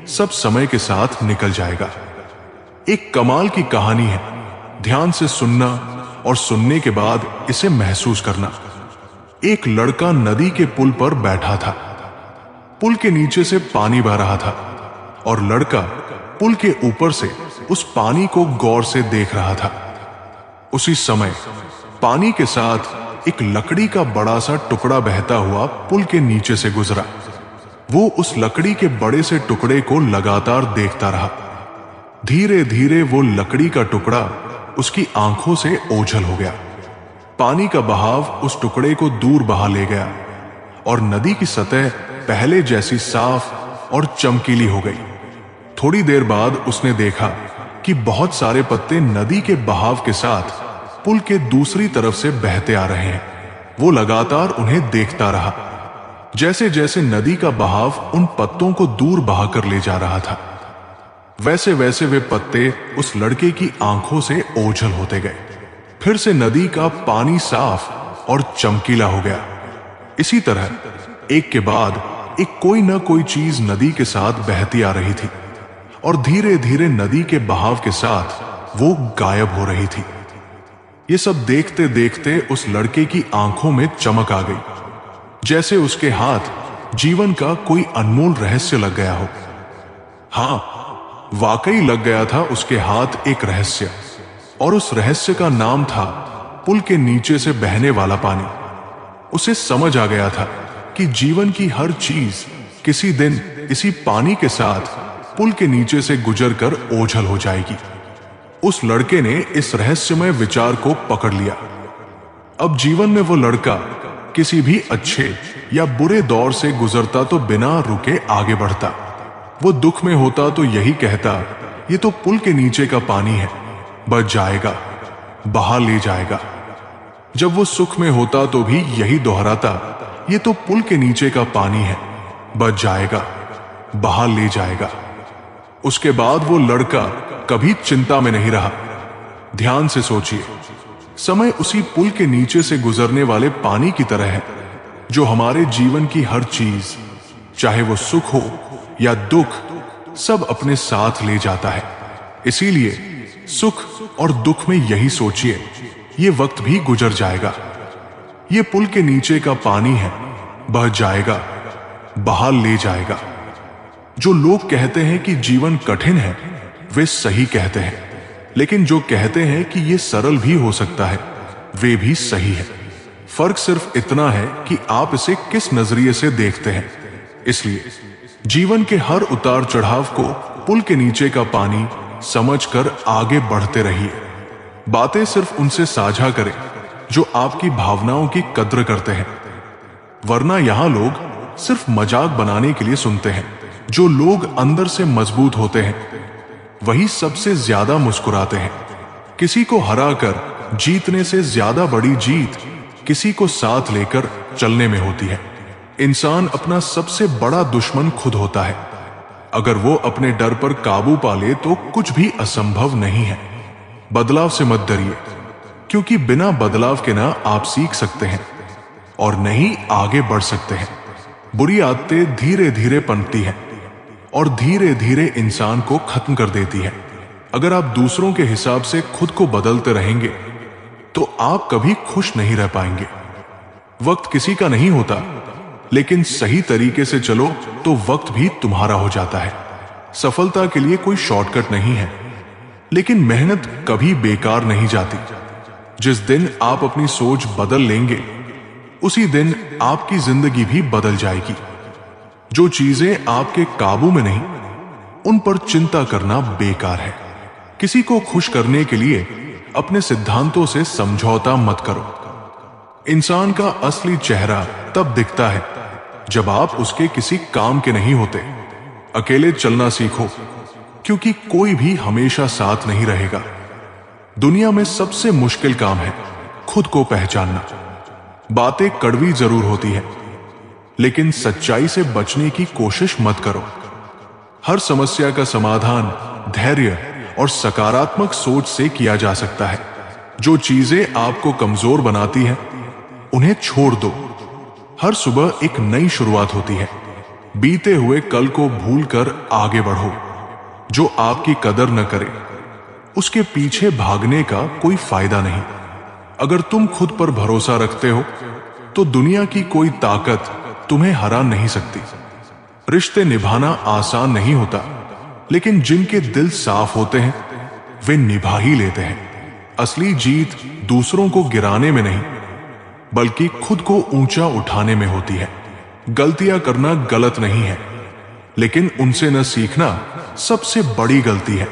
सब समय के साथ निकल जाएगा। एक कमाल की कहानी है, ध्यान से सुनना और सुनने के बाद इसे महसूस करना। एक लड़का नदी के पुल पर बैठा था। पुल के नीचे से पानी बह रहा था और लड़का पुल के ऊपर से उस पानी को गौर से देख रहा था। उसी समय पानी के साथ एक लकड़ी का बड़ा सा टुकड़ा बहता हुआ पुल के नीचे से गुजरा। वो उस लकड़ी के बड़े से टुकड़े को लगातार देखता रहा। धीरे धीरे वो लकड़ी का टुकड़ा उसकी आंखों से ओझल हो गया। पानी का बहाव उस टुकड़े को दूर बहा ले गया और नदी की सतह पहले जैसी साफ और चमकीली हो गई। थोड़ी देर बाद उसने देखा कि बहुत सारे पत्ते नदी के बहाव के साथ पुल के दूसरी तरफ से बहते आ रहे हैं। वो लगातार उन्हें देखता रहा। जैसे जैसे नदी का बहाव उन पत्तों को दूर बहाकर ले जा रहा था, वैसे वैसे वे पत्ते उस लड़के की आंखों से ओझल होते गए। फिर से नदी का पानी साफ और चमकीला हो गया। इसी तरह एक के बाद एक कोई न कोई चीज नदी के साथ बहती आ रही थी और धीरे धीरे नदी के बहाव के साथ वो गायब हो रही थी। ये सब देखते देखते उस लड़के की आंखों में चमक आ गई, जैसे उसके हाथ जीवन का कोई अनमोल रहस्य लग गया हो। हां, वाकई लग गया था उसके हाथ एक रहस्य, और उस रहस्य का नाम था पुल के नीचे से बहने वाला पानी। उसे समझ आ गया था कि जीवन की हर चीज किसी दिन इसी पानी के साथ पुल के नीचे से गुजरकर ओझल हो जाएगी। उस लड़के ने इस रहस्यमय विचार को पकड़ लिया। अब जीवन में वो लड़का किसी भी अच्छे या बुरे दौर से गुजरता तो बिना रुके आगे बढ़ता। वो दुख में होता तो यही कहता, ये तो पुल के नीचे का पानी है, बच जाएगा, बहा ले जाएगा। जब वो सुख में होता तो भी यही दोहराता, ये तो पुल के नीचे का पानी है, बच जाएगा, बहा ले जाएगा। उसके बाद वो लड़का कभी चिंता में नहीं रहा। ध्यान से सोचिए, समय उसी पुल के नीचे से गुजरने वाले पानी की तरह है, जो हमारे जीवन की हर चीज, चाहे वो सुख हो या दुख, सब अपने साथ ले जाता है। इसीलिए सुख और दुख में यही सोचिए, ये वक्त भी गुजर जाएगा। ये पुल के नीचे का पानी है, बह जाएगा, बहा ले जाएगा। जो लोग कहते हैं कि जीवन कठिन है, वे सही कहते हैं, लेकिन जो कहते हैं कि ये सरल भी हो सकता है, वे भी सही है। फर्क सिर्फ इतना है कि आप इसे किस नजरिए से देखते हैं। इसलिए जीवन के हर उतार चढ़ाव को पुल के नीचे का पानी समझकर आगे बढ़ते रहिए। बातें सिर्फ उनसे साझा करें जो आपकी भावनाओं की कद्र करते हैं, वरना यहां लोग सिर्फ मजाक बनाने के लिए सुनते हैं। जो लोग अंदर से मजबूत होते हैं, वही सबसे ज्यादा मुस्कुराते हैं। किसी को हराकर जीतने से ज्यादा बड़ी जीत किसी को साथ लेकर चलने में होती है। इंसान अपना सबसे बड़ा दुश्मन खुद होता है। अगर वो अपने डर पर काबू पा ले तो कुछ भी असंभव नहीं है। बदलाव से मत डरिए, क्योंकि बिना बदलाव के ना आप सीख सकते हैं और नहीं आगे बढ़ सकते हैं। बुरी आदतें धीरे धीरे पनपती हैं और धीरे धीरे इंसान को खत्म कर देती है। अगर आप दूसरों के हिसाब से खुद को बदलते रहेंगे तो आप कभी खुश नहीं रह पाएंगे। वक्त किसी का नहीं होता, लेकिन सही तरीके से चलो तो वक्त भी तुम्हारा हो जाता है। सफलता के लिए कोई शॉर्टकट नहीं है, लेकिन मेहनत कभी बेकार नहीं जाती। जिस दिन आप अपनी सोच बदल लेंगे, उसी दिन आपकी जिंदगी भी बदल जाएगी। जो चीजें आपके काबू में नहीं, उन पर चिंता करना बेकार है। किसी को खुश करने के लिए अपने सिद्धांतों से समझौता मत करो। इंसान का असली चेहरा तब दिखता है जब आप उसके किसी काम के नहीं होते। अकेले चलना सीखो, क्योंकि कोई भी हमेशा साथ नहीं रहेगा। दुनिया में सबसे मुश्किल काम है खुद को पहचानना। बातें कड़वी जरूर होती है, लेकिन सच्चाई से बचने की कोशिश मत करो। हर समस्या का समाधान धैर्य और सकारात्मक सोच से किया जा सकता है। जो चीजें आपको कमजोर बनाती हैं, उन्हें छोड़ दो। हर सुबह एक नई शुरुआत होती है। बीते हुए कल को भूलकर आगे बढ़ो। जो आपकी कदर न करे, उसके पीछे भागने का कोई फायदा नहीं। अगर तुम खुद पर भरोसा रखते हो, तो दुनिया की कोई ताकत तुम्हें हरा नहीं सकती। रिश्ते निभाना आसान नहीं होता, लेकिन जिनके दिल साफ होते हैं, वे निभा ही लेते हैं। असली जीत दूसरों को गिराने में नहीं, बल्कि खुद को ऊंचा उठाने में होती है। गलतियां करना गलत नहीं है, लेकिन उनसे न सीखना सबसे बड़ी गलती है।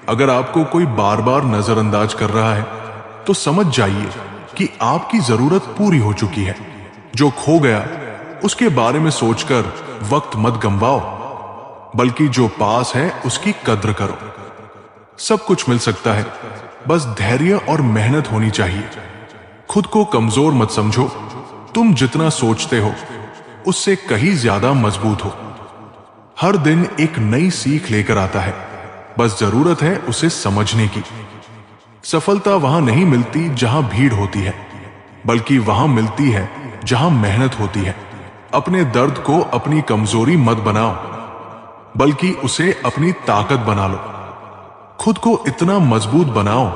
अगर आपको कोई बार बार नजरअंदाज कर रहा है, तो समझ जाइए कि आपकी जरूरत पूरी हो चुकी है। जो खो गया उसके बारे में सोचकर वक्त मत गंवाओ, बल्कि जो पास है उसकी कद्र करो। सब कुछ मिल सकता है, बस धैर्य और मेहनत होनी चाहिए। खुद को कमजोर मत समझो। तुम जितना सोचते हो, उससे कहीं ज्यादा मजबूत हो। हर दिन एक नई सीख लेकर आता है, बस जरूरत है उसे समझने की। सफलता वहां नहीं मिलती जहां भीड़ होती है, बल्कि वहां मिलती है जहां मेहनत होती है। अपने दर्द को अपनी कमजोरी मत बनाओ, बल्कि उसे अपनी ताकत बना लो। खुद को इतना मजबूत बनाओ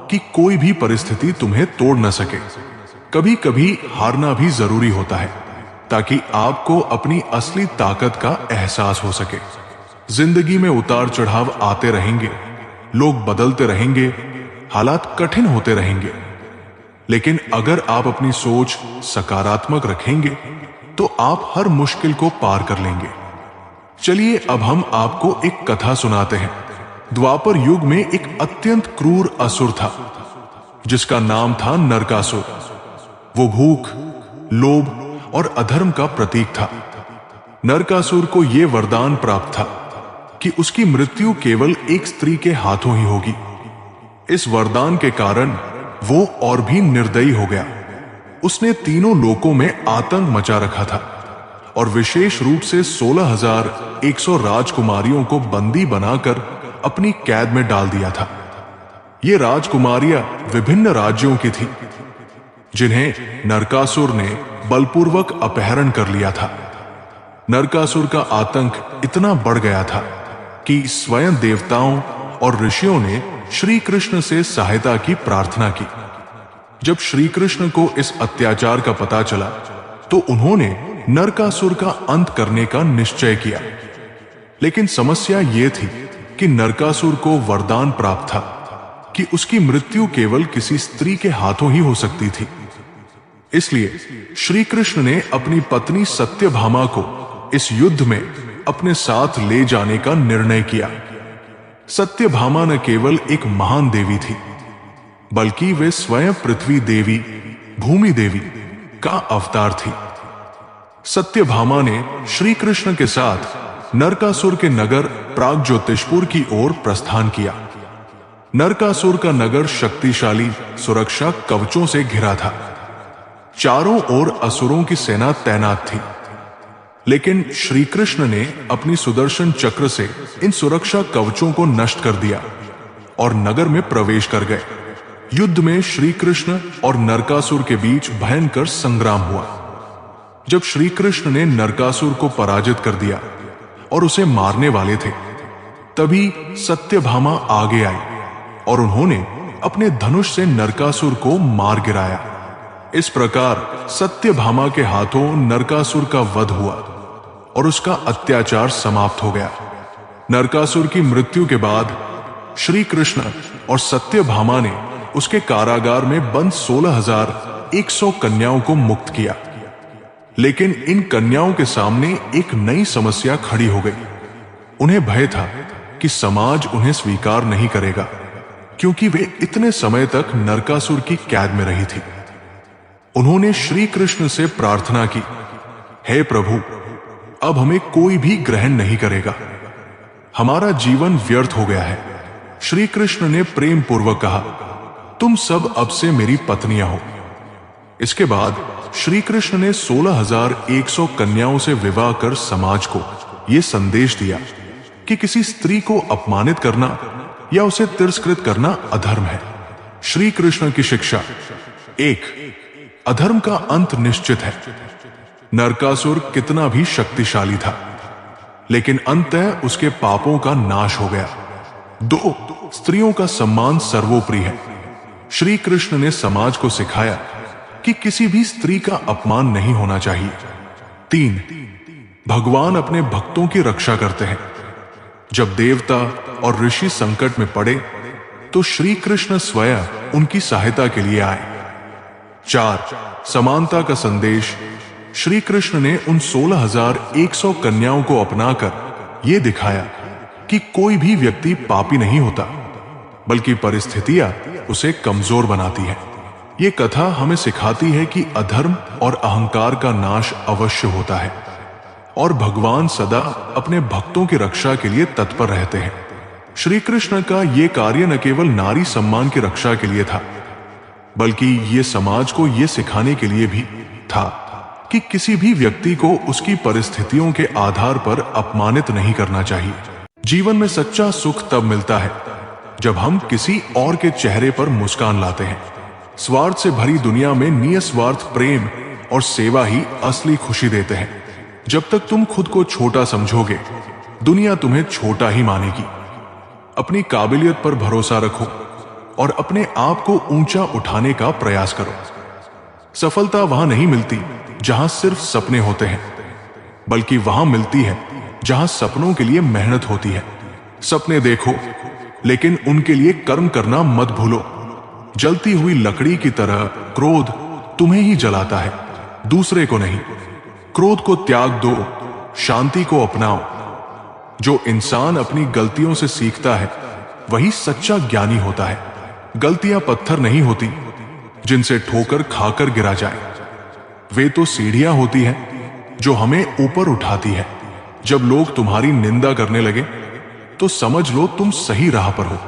कि कोई भी परिस्थिति तुम्हें तोड़ न सके। कभी कभी हारना भी जरूरी होता है, ताकि आपको अपनी असली ताकत का एहसास हो सके। जिंदगी में उतार चढ़ाव आते रहेंगे, लोग बदलते रहेंगे, हालात कठिन होते रहेंगे, लेकिन अगर आप अपनी सोच सकारात्मक रखेंगे, तो आप हर मुश्किल को पार कर लेंगे। चलिए अब हम आपको एक कथा सुनाते हैं। द्वापर युग में एक अत्यंत क्रूर असुर था, जिसका नाम था नरकासुर। वो भूख, लोभ और अधर्म का प्रतीक था। नरकासुर को यह वरदान प्राप्त था कि उसकी मृत्यु केवल एक स्त्री के हाथों ही होगी। इस वरदान के कारण वो और भी निर्दयी हो गया। उसने तीनों लोकों में आतंक मचा रखा था, और विशेष रूप से 16,100 राजकुमारियों को बंदी बनाकर अपनी कैद में डाल दिया था। ये राजकुमारियां विभिन्न राज्यों की थी, जिन्हें नरकासुर ने बलपूर्वक अपहरण कर लिया था। नरकासुर का आतंक इतना बढ़ गया था कि स्वयं देवताओं और ऋषियों ने श्री कृष्ण से सहायता की प्रार्थना की। जब श्री कृष्ण को इस अत्याचार का पता चला, तो उन्होंने नरकासुर का अंत करने का निश्चय किया। लेकिन समस्या यह थी कि नरकासुर को वरदान प्राप्त था कि उसकी मृत्यु केवल किसी स्त्री के हाथों ही हो सकती थी। इसलिए श्री कृष्ण ने अपनी पत्नी सत्यभामा को इस युद्ध में अपने साथ ले जाने का निर्णय किया। सत्यभामा न केवल एक महान देवी थी, बल्कि वे स्वयं पृथ्वी देवी, भूमि देवी का अवतार थी। सत्यभामा ने श्री कृष्ण के साथ नरकासुर के नगर प्रागज्योतिषपुर की ओर प्रस्थान किया। नरकासुर का नगर शक्तिशाली सुरक्षा कवचों से घिरा था। चारों ओर असुरों की सेना तैनात थी, लेकिन श्री कृष्ण ने अपनी सुदर्शन चक्र से इन सुरक्षा कवचों को नष्ट कर दिया और नगर में प्रवेश कर गए। युद्ध में श्री कृष्ण और नरकासुर के बीच भयंकर संग्राम हुआ। जब श्री कृष्ण ने नरकासुर को पराजित कर दिया और उसे मारने वाले थे, तभी सत्यभामा आगे आई और उन्होंने अपने धनुष से नरकासुर को मार गिराया। इस प्रकार सत्यभामा के हाथों नरकासुर का वध हुआ और उसका अत्याचार समाप्त हो गया। नरकासुर की मृत्यु के बाद श्री कृष्ण और सत्यभामा ने उसके कारागार में बंद 16,100 कन्याओं को मुक्त किया। लेकिन इन कन्याओं के सामने एक नई समस्या खड़ी हो गई। उन्हें भय था कि समाज उन्हें स्वीकार नहीं करेगा, क्योंकि वे इतने समय तक नरकासुर की कैद में रही थी। उन्होंने श्री कृष्ण से प्रार्थना की, हे प्रभु, अब हमें कोई भी ग्रहण नहीं करेगा, हमारा जीवन व्यर्थ हो गया है। श्री कृष्ण ने प्रेम पूर्वक कहा, तुम सब अब से मेरी पत्नियां हो। इसके बाद श्री कृष्ण ने 16,100 कन्याओं से विवाह कर समाज को यह संदेश दिया कि किसी स्त्री को अपमानित करना या उसे तिरस्कृत करना अधर्म है। श्री कृष्ण की शिक्षा: 1. अधर्म का अंत निश्चित है। नरकासुर कितना भी शक्तिशाली था, लेकिन अंततः उसके पापों का नाश हो गया। 2. स्त्रियों का सम्मान सर्वोपरि है। श्री कृष्ण ने समाज को सिखाया कि किसी भी स्त्री का अपमान नहीं होना चाहिए। 3. भगवान अपने भक्तों की रक्षा करते हैं। जब देवता और ऋषि संकट में पड़े तो श्री कृष्ण स्वयं उनकी सहायता के लिए आए। 4. समानता का संदेश: श्री कृष्ण ने उन 16,100 कन्याओं को अपनाकर यह दिखाया कि कोई भी व्यक्ति पापी नहीं होता, बल्कि परिस्थितियां उसे कमजोर बनाती है। ये कथा हमें सिखाती है कि अधर्म और अहंकार का नाश अवश्य होता है और भगवान सदा अपने भक्तों की रक्षा के लिए तत्पर रहते हैं। श्री कृष्ण का यह कार्य न केवल नारी सम्मान की रक्षा के लिए था, बल्कि ये समाज को यह सिखाने के लिए भी था कि किसी भी व्यक्ति को उसकी परिस्थितियों के आधार पर अपमानित नहीं करना चाहिए। जीवन में सच्चा सुख तब मिलता है जब हम किसी और के चेहरे पर मुस्कान लाते हैं। स्वार्थ से भरी दुनिया में निस्वार्थ प्रेम और सेवा ही असली खुशी देते हैं। जब तक तुम खुद को छोटा समझोगे, दुनिया तुम्हें छोटा ही मानेगी। अपनी काबिलियत पर भरोसा रखो और अपने आप को ऊंचा उठाने का प्रयास करो। सफलता वहां नहीं मिलती जहां सिर्फ सपने होते हैं, बल्कि वहां मिलती है जहां सपनों के लिए मेहनत होती है। सपने देखो, लेकिन उनके लिए कर्म करना मत भूलो। जलती हुई लकड़ी की तरह क्रोध तुम्हें ही जलाता है, दूसरे को नहीं। क्रोध को त्याग दो, शांति को अपनाओ। जो इंसान अपनी गलतियों से सीखता है वही सच्चा ज्ञानी होता है। गलतियां पत्थर नहीं होती जिनसे ठोकर खाकर गिरा जाए, वे तो सीढ़ियां होती हैं जो हमें ऊपर उठाती है। जब लोग तुम्हारी निंदा करने लगे तो समझ लो तुम सही राह पर हो,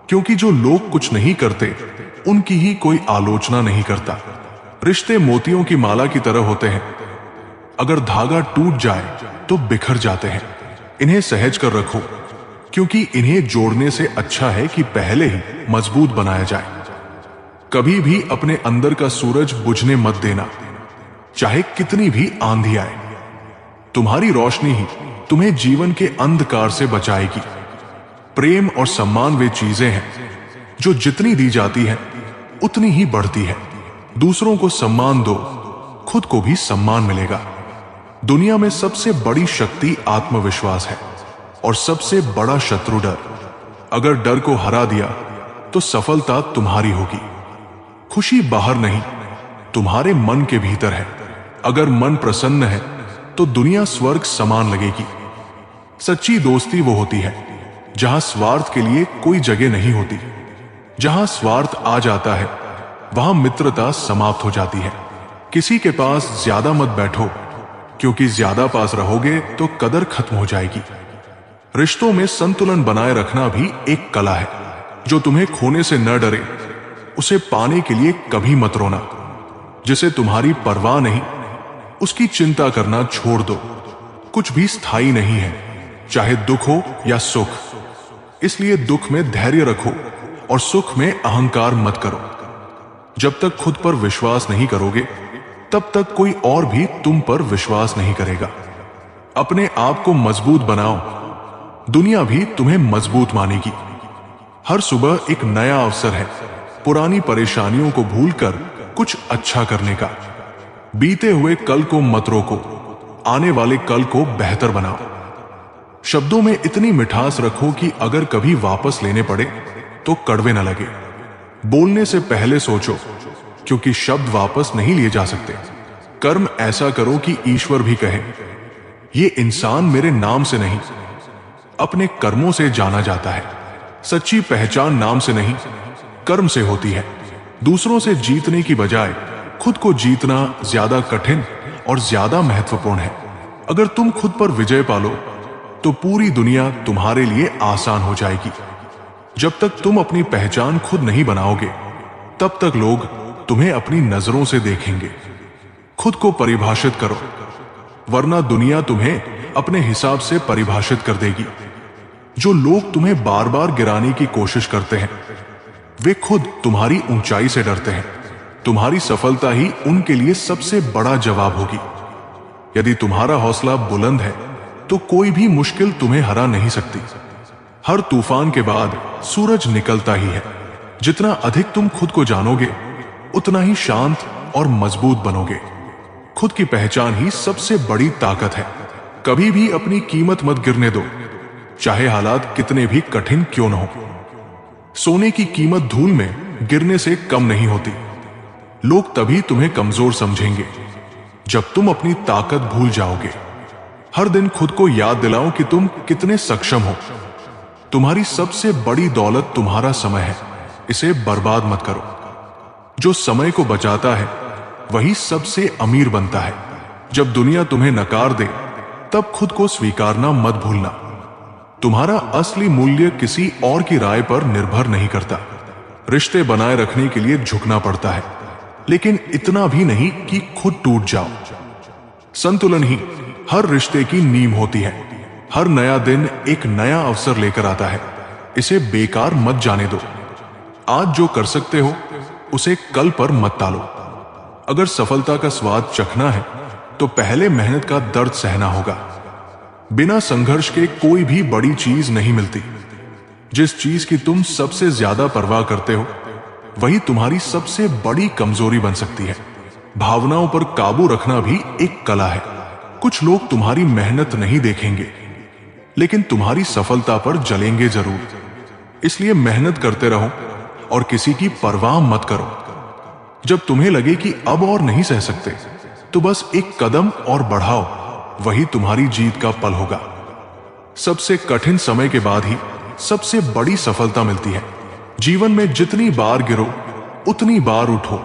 क्योंकि जो लोग कुछ नहीं करते उनकी ही कोई आलोचना नहीं करता। रिश्ते मोतियों की माला की तरह होते हैं, अगर धागा टूट जाए तो बिखर जाते हैं। इन्हें सहज कर रखो, क्योंकि इन्हें जोड़ने से अच्छा है कि पहले ही मजबूत बनाया जाए। कभी भी अपने अंदर का सूरज बुझने मत देना, चाहे कितनी भी आंधी आए। तुम्हारी रोशनी ही तुम्हें जीवन के अंधकार से बचाएगी। प्रेम और सम्मान वे चीजें हैं जो जितनी दी जाती है उतनी ही बढ़ती है। दूसरों को सम्मान दो, खुद को भी सम्मान मिलेगा। दुनिया में सबसे बड़ी शक्ति आत्मविश्वास है और सबसे बड़ा शत्रु डर। अगर डर को हरा दिया तो सफलता तुम्हारी होगी। खुशी बाहर नहीं, तुम्हारे मन के भीतर है। अगर मन प्रसन्न है तो दुनिया स्वर्ग समान लगेगी। सच्ची दोस्ती वो होती है जहां स्वार्थ के लिए कोई जगह नहीं होती। जहां स्वार्थ आ जाता है वहां मित्रता समाप्त हो जाती है। किसी के पास ज्यादा मत बैठो, क्योंकि ज्यादा पास रहोगे तो कदर खत्म हो जाएगी। रिश्तों में संतुलन बनाए रखना भी एक कला है। जो तुम्हें खोने से न डरे, उसे पाने के लिए कभी मत रोना। जिसे तुम्हारी परवाह नहीं, उसकी चिंता करना छोड़ दो। कुछ भी स्थायी नहीं है, चाहे दुख हो या सुख। इसलिए दुख में धैर्य रखो और सुख में अहंकार मत करो। जब तक खुद पर विश्वास नहीं करोगे, तब तक कोई और भी तुम पर विश्वास नहीं करेगा। अपने आप को मजबूत बनाओ, दुनिया भी तुम्हें मजबूत मानेगी। हर सुबह एक नया अवसर है पुरानी परेशानियों को भूलकर कुछ अच्छा करने का। बीते हुए कल को मत रोको, आने वाले कल को बेहतर बनाओ। शब्दों में इतनी मिठास रखो कि अगर कभी वापस लेने पड़े तो कड़वे न लगे। बोलने से पहले सोचो, क्योंकि शब्द वापस नहीं लिए जा सकते। कर्म ऐसा करो कि ईश्वर भी कहे, ये इंसान मेरे नाम से नहीं, अपने कर्मों से जाना जाता है। सच्ची पहचान नाम से नहीं, कर्म से होती है। दूसरों से जीतने की बजाय खुद को जीतना ज्यादा कठिन और ज्यादा महत्वपूर्ण है। अगर तुम खुद पर विजय पालो तो पूरी दुनिया तुम्हारे लिए आसान हो जाएगी। जब तक तुम अपनी पहचान खुद नहीं बनाओगे तब तक लोग तुम्हें अपनी नजरों से देखेंगे। खुद को परिभाषित करो, वरना दुनिया तुम्हें अपने हिसाब से परिभाषित कर देगी। जो लोग तुम्हें बार बार गिराने की कोशिश करते हैं वे खुद तुम्हारी ऊंचाई से डरते हैं। तुम्हारी सफलता ही उनके लिए सबसे बड़ा जवाब होगी। यदि तुम्हारा हौसला बुलंद है तो कोई भी मुश्किल तुम्हें हरा नहीं सकती। हर तूफान के बाद सूरज निकलता ही है। जितना अधिक तुम खुद को जानोगे उतना ही शांत और मजबूत बनोगे। खुद की पहचान ही सबसे बड़ी ताकत है। कभी भी अपनी कीमत मत गिरने दो, चाहे हालात कितने भी कठिन क्यों न हो। सोने की कीमत धूल में गिरने से कम नहीं होती। लोग तभी तुम्हें कमजोर समझेंगे जब तुम अपनी ताकत भूल जाओगे। हर दिन खुद को याद दिलाओ कि तुम कितने सक्षम हो। तुम्हारी सबसे बड़ी दौलत तुम्हारा समय है, इसे बर्बाद मत करो। जो समय को बचाता है वही सबसे अमीर बनता है। जब दुनिया तुम्हें नकार दे तब खुद को स्वीकारना मत भूलना। तुम्हारा असली मूल्य किसी और की राय पर निर्भर नहीं करता। रिश्ते बनाए रखने के लिए झुकना पड़ता है, लेकिन इतना भी नहीं कि खुद टूट जाओ। संतुलन ही हर रिश्ते की नींव होती है। हर नया दिन एक नया अवसर लेकर आता है, इसे बेकार मत जाने दो। आज जो कर सकते हो उसे कल पर मत टालो। अगर सफलता का स्वाद चखना है तो पहले मेहनत का दर्द सहना होगा। बिना संघर्ष के कोई भी बड़ी चीज नहीं मिलती। जिस चीज की तुम सबसे ज्यादा परवाह करते हो वही तुम्हारी सबसे बड़ी कमजोरी बन सकती है। भावनाओं पर काबू रखना भी एक कला है। कुछ लोग तुम्हारी मेहनत नहीं देखेंगे लेकिन तुम्हारी सफलता पर जलेंगे जरूर। इसलिए मेहनत करते रहो और किसी की परवाह मत करो। जब तुम्हें लगे कि अब और नहीं सह सकते तो बस एक कदम और बढ़ाओ, वही तुम्हारी जीत का पल होगा। सबसे कठिन समय के बाद ही सबसे बड़ी सफलता मिलती है। जीवन में जितनी बार गिरो उतनी बार उठो,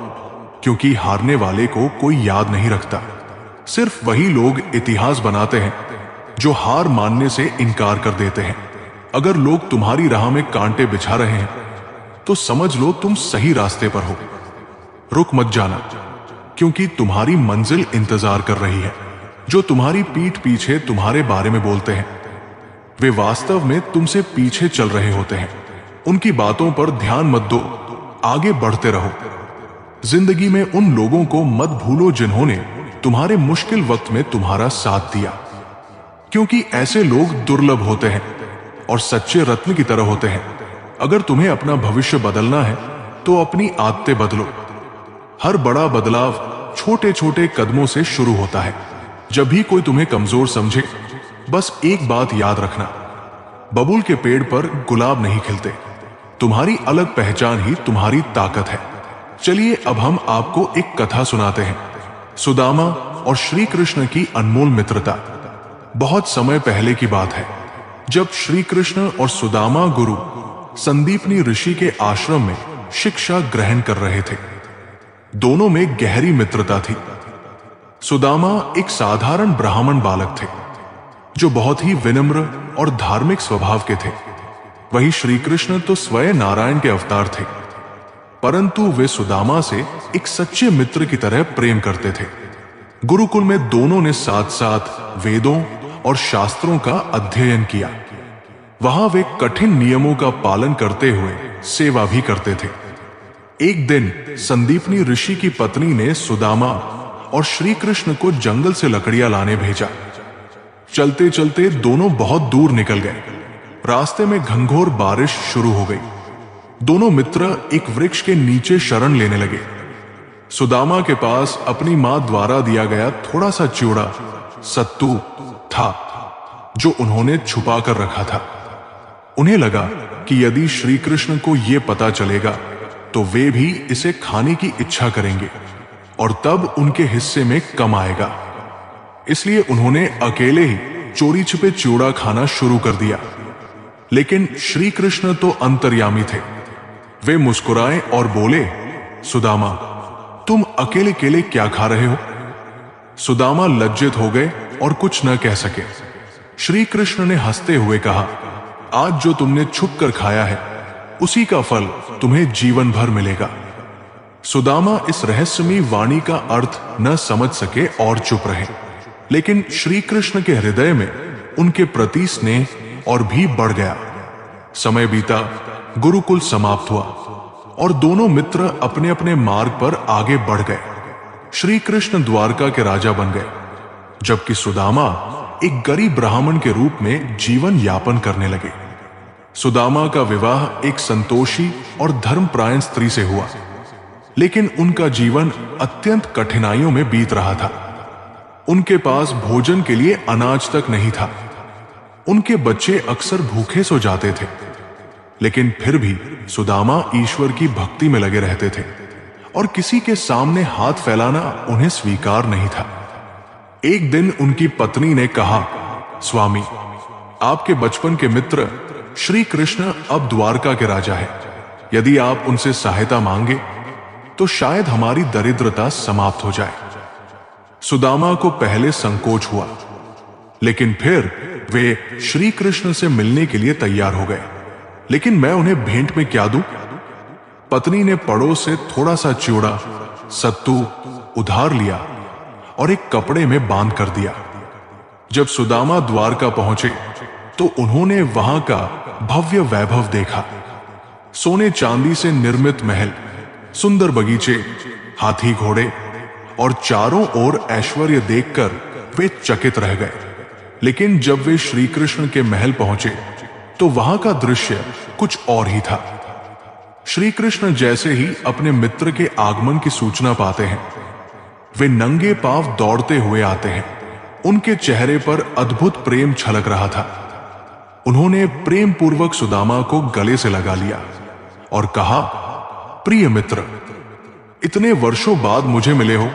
क्योंकि हारने वाले को कोई याद नहीं रखता। सिर्फ वही लोग इतिहास बनाते हैं जो हार मानने से इनकार कर देते हैं। अगर लोग तुम्हारी राह में कांटे बिछा रहे हैं तो समझ लो तुम सही रास्ते पर हो। रुक मत जाना, क्योंकि तुम्हारी मंजिल इंतजार कर रही है। जो तुम्हारी पीठ पीछे तुम्हारे बारे में बोलते हैं वे वास्तव में तुमसे पीछे चल रहे होते हैं। उनकी बातों पर ध्यान मत दो, आगे बढ़ते रहो। जिंदगी में उन लोगों को मत भूलो जिन्होंने तुम्हारे मुश्किल वक्त में तुम्हारा साथ दिया, क्योंकि ऐसे लोग दुर्लभ होते हैं और सच्चे रत्न की तरह होते हैं। अगर तुम्हें अपना भविष्य बदलना है तो अपनी आदतें बदलो। हर बड़ा बदलाव छोटे छोटे कदमों से शुरू होता है। जब भी कोई तुम्हें कमजोर समझे बस एक बात याद रखना, बबूल के पेड़ पर गुलाब नहीं खिलते। तुम्हारी अलग पहचान ही तुम्हारी ताकत है। चलिए अब हम आपको एक कथा सुनाते हैं, सुदामा और श्री कृष्ण की अनमोल मित्रता। बहुत समय पहले की बात है, जब श्री कृष्ण और सुदामा गुरु संदीपनी ऋषि के आश्रम में शिक्षा ग्रहण कर रहे थे। दोनों में गहरी मित्रता थी। सुदामा एक साधारण ब्राह्मण बालक थे जो बहुत ही विनम्र और धार्मिक स्वभाव के थे। वही श्री कृष्ण तो स्वयं नारायण के अवतार थे, परंतु वे सुदामा से एक सच्चे मित्र की तरह प्रेम करते थे। गुरुकुल में दोनों ने साथ साथ वेदों और शास्त्रों का अध्ययन किया। वहां वे कठिन नियमों का पालन करते हुए सेवा भी करते थे। एक दिन संदीपनी ऋषि की पत्नी ने सुदामा और श्री कृष्ण को जंगल से लकड़ियां लाने भेजा। चलते चलते दोनों बहुत दूर निकल गए। रास्ते में घंघोर बारिश शुरू हो गई। दोनों मित्र एक वृक्ष के नीचे शरण लेने लगे। सुदामा के पास अपनी मां द्वारा दिया गया थोड़ा सा चिवड़ा सत्तू था जो उन्होंने छुपा कर रखा था। उन्हें लगा कि यदि श्री कृष्ण को यह पता चलेगा तो वे भी इसे खाने की इच्छा करेंगे और तब उनके हिस्से में कम आएगा। इसलिए उन्होंने अकेले ही चोरी छिपे चिवड़ा खाना शुरू कर दिया। लेकिन श्री कृष्ण तो अंतर्यामी थे। वे मुस्कुराए और बोले, सुदामा, तुम अकेले केले क्या खा रहे हो? सुदामा लज्जित हो गए और कुछ न कह सके। श्री कृष्ण ने हंसते हुए कहा, आज जो तुमने छुप कर खाया है उसी का फल तुम्हें जीवन भर मिलेगा। सुदामा इस रहस्यमयी वाणी का अर्थ न समझ सके और चुप रहे, लेकिन श्री कृष्ण के हृदय में उनके प्रति स्नेह और भी बढ़ गया। समय बीता, गुरुकुल समाप्त हुआ और दोनों मित्र अपने अपने मार्ग पर आगे बढ़ गए। श्री कृष्ण द्वारका के राजा बन गए, जबकि सुदामा एक गरीब ब्राह्मण के रूप में जीवन यापन करने लगे। सुदामा का विवाह एक संतोषी और धर्मपरायण स्त्री से हुआ, लेकिन उनका जीवन अत्यंत कठिनाइयों में बीत रहा था। उनके पास भोजन के लिए अनाज तक नहीं था। उनके बच्चे अक्सर भूखे सो जाते थे, लेकिन फिर भी सुदामा ईश्वर की भक्ति में लगे रहते थे और किसी के सामने हाथ फैलाना उन्हें स्वीकार नहीं था। एक दिन उनकी पत्नी ने कहा, स्वामी, आपके बचपन के मित्र श्री कृष्ण अब द्वारका के राजा है। यदि आप उनसे सहायता मांगे तो शायद हमारी दरिद्रता समाप्त हो जाए। सुदामा को पहले संकोच हुआ, लेकिन फिर वे श्री कृष्ण से मिलने के लिए तैयार हो गए। लेकिन मैं उन्हें भेंट में क्या दूं? पत्नी ने पड़ोस से थोड़ा सा चिवड़ा, सत्तू उधार लिया और एक कपड़े में बांध कर दिया। जब सुदामा द्वारका पहुंचे तो उन्होंने वहां का भव्य वैभव देखा। सोने चांदी से निर्मित महल, सुंदर बगीचे, हाथी घोड़े और चारों ओर ऐश्वर्य देखकर वे चकित रह गए। लेकिन जब वे श्री कृष्ण के महल पहुंचे तो वहां का दृश्य कुछ और ही था। श्री कृष्ण जैसे ही अपने मित्र के आगमन की सूचना पाते हैं, वे नंगे पांव दौड़ते हुए आते हैं। उनके चेहरे पर अद्भुत प्रेम छलक रहा था। उन्होंने प्रेम पूर्वक सुदामा को गले से लगा लिया और कहा, प्रिय मित्र, इतने वर्षों बाद मुझे मिले हो।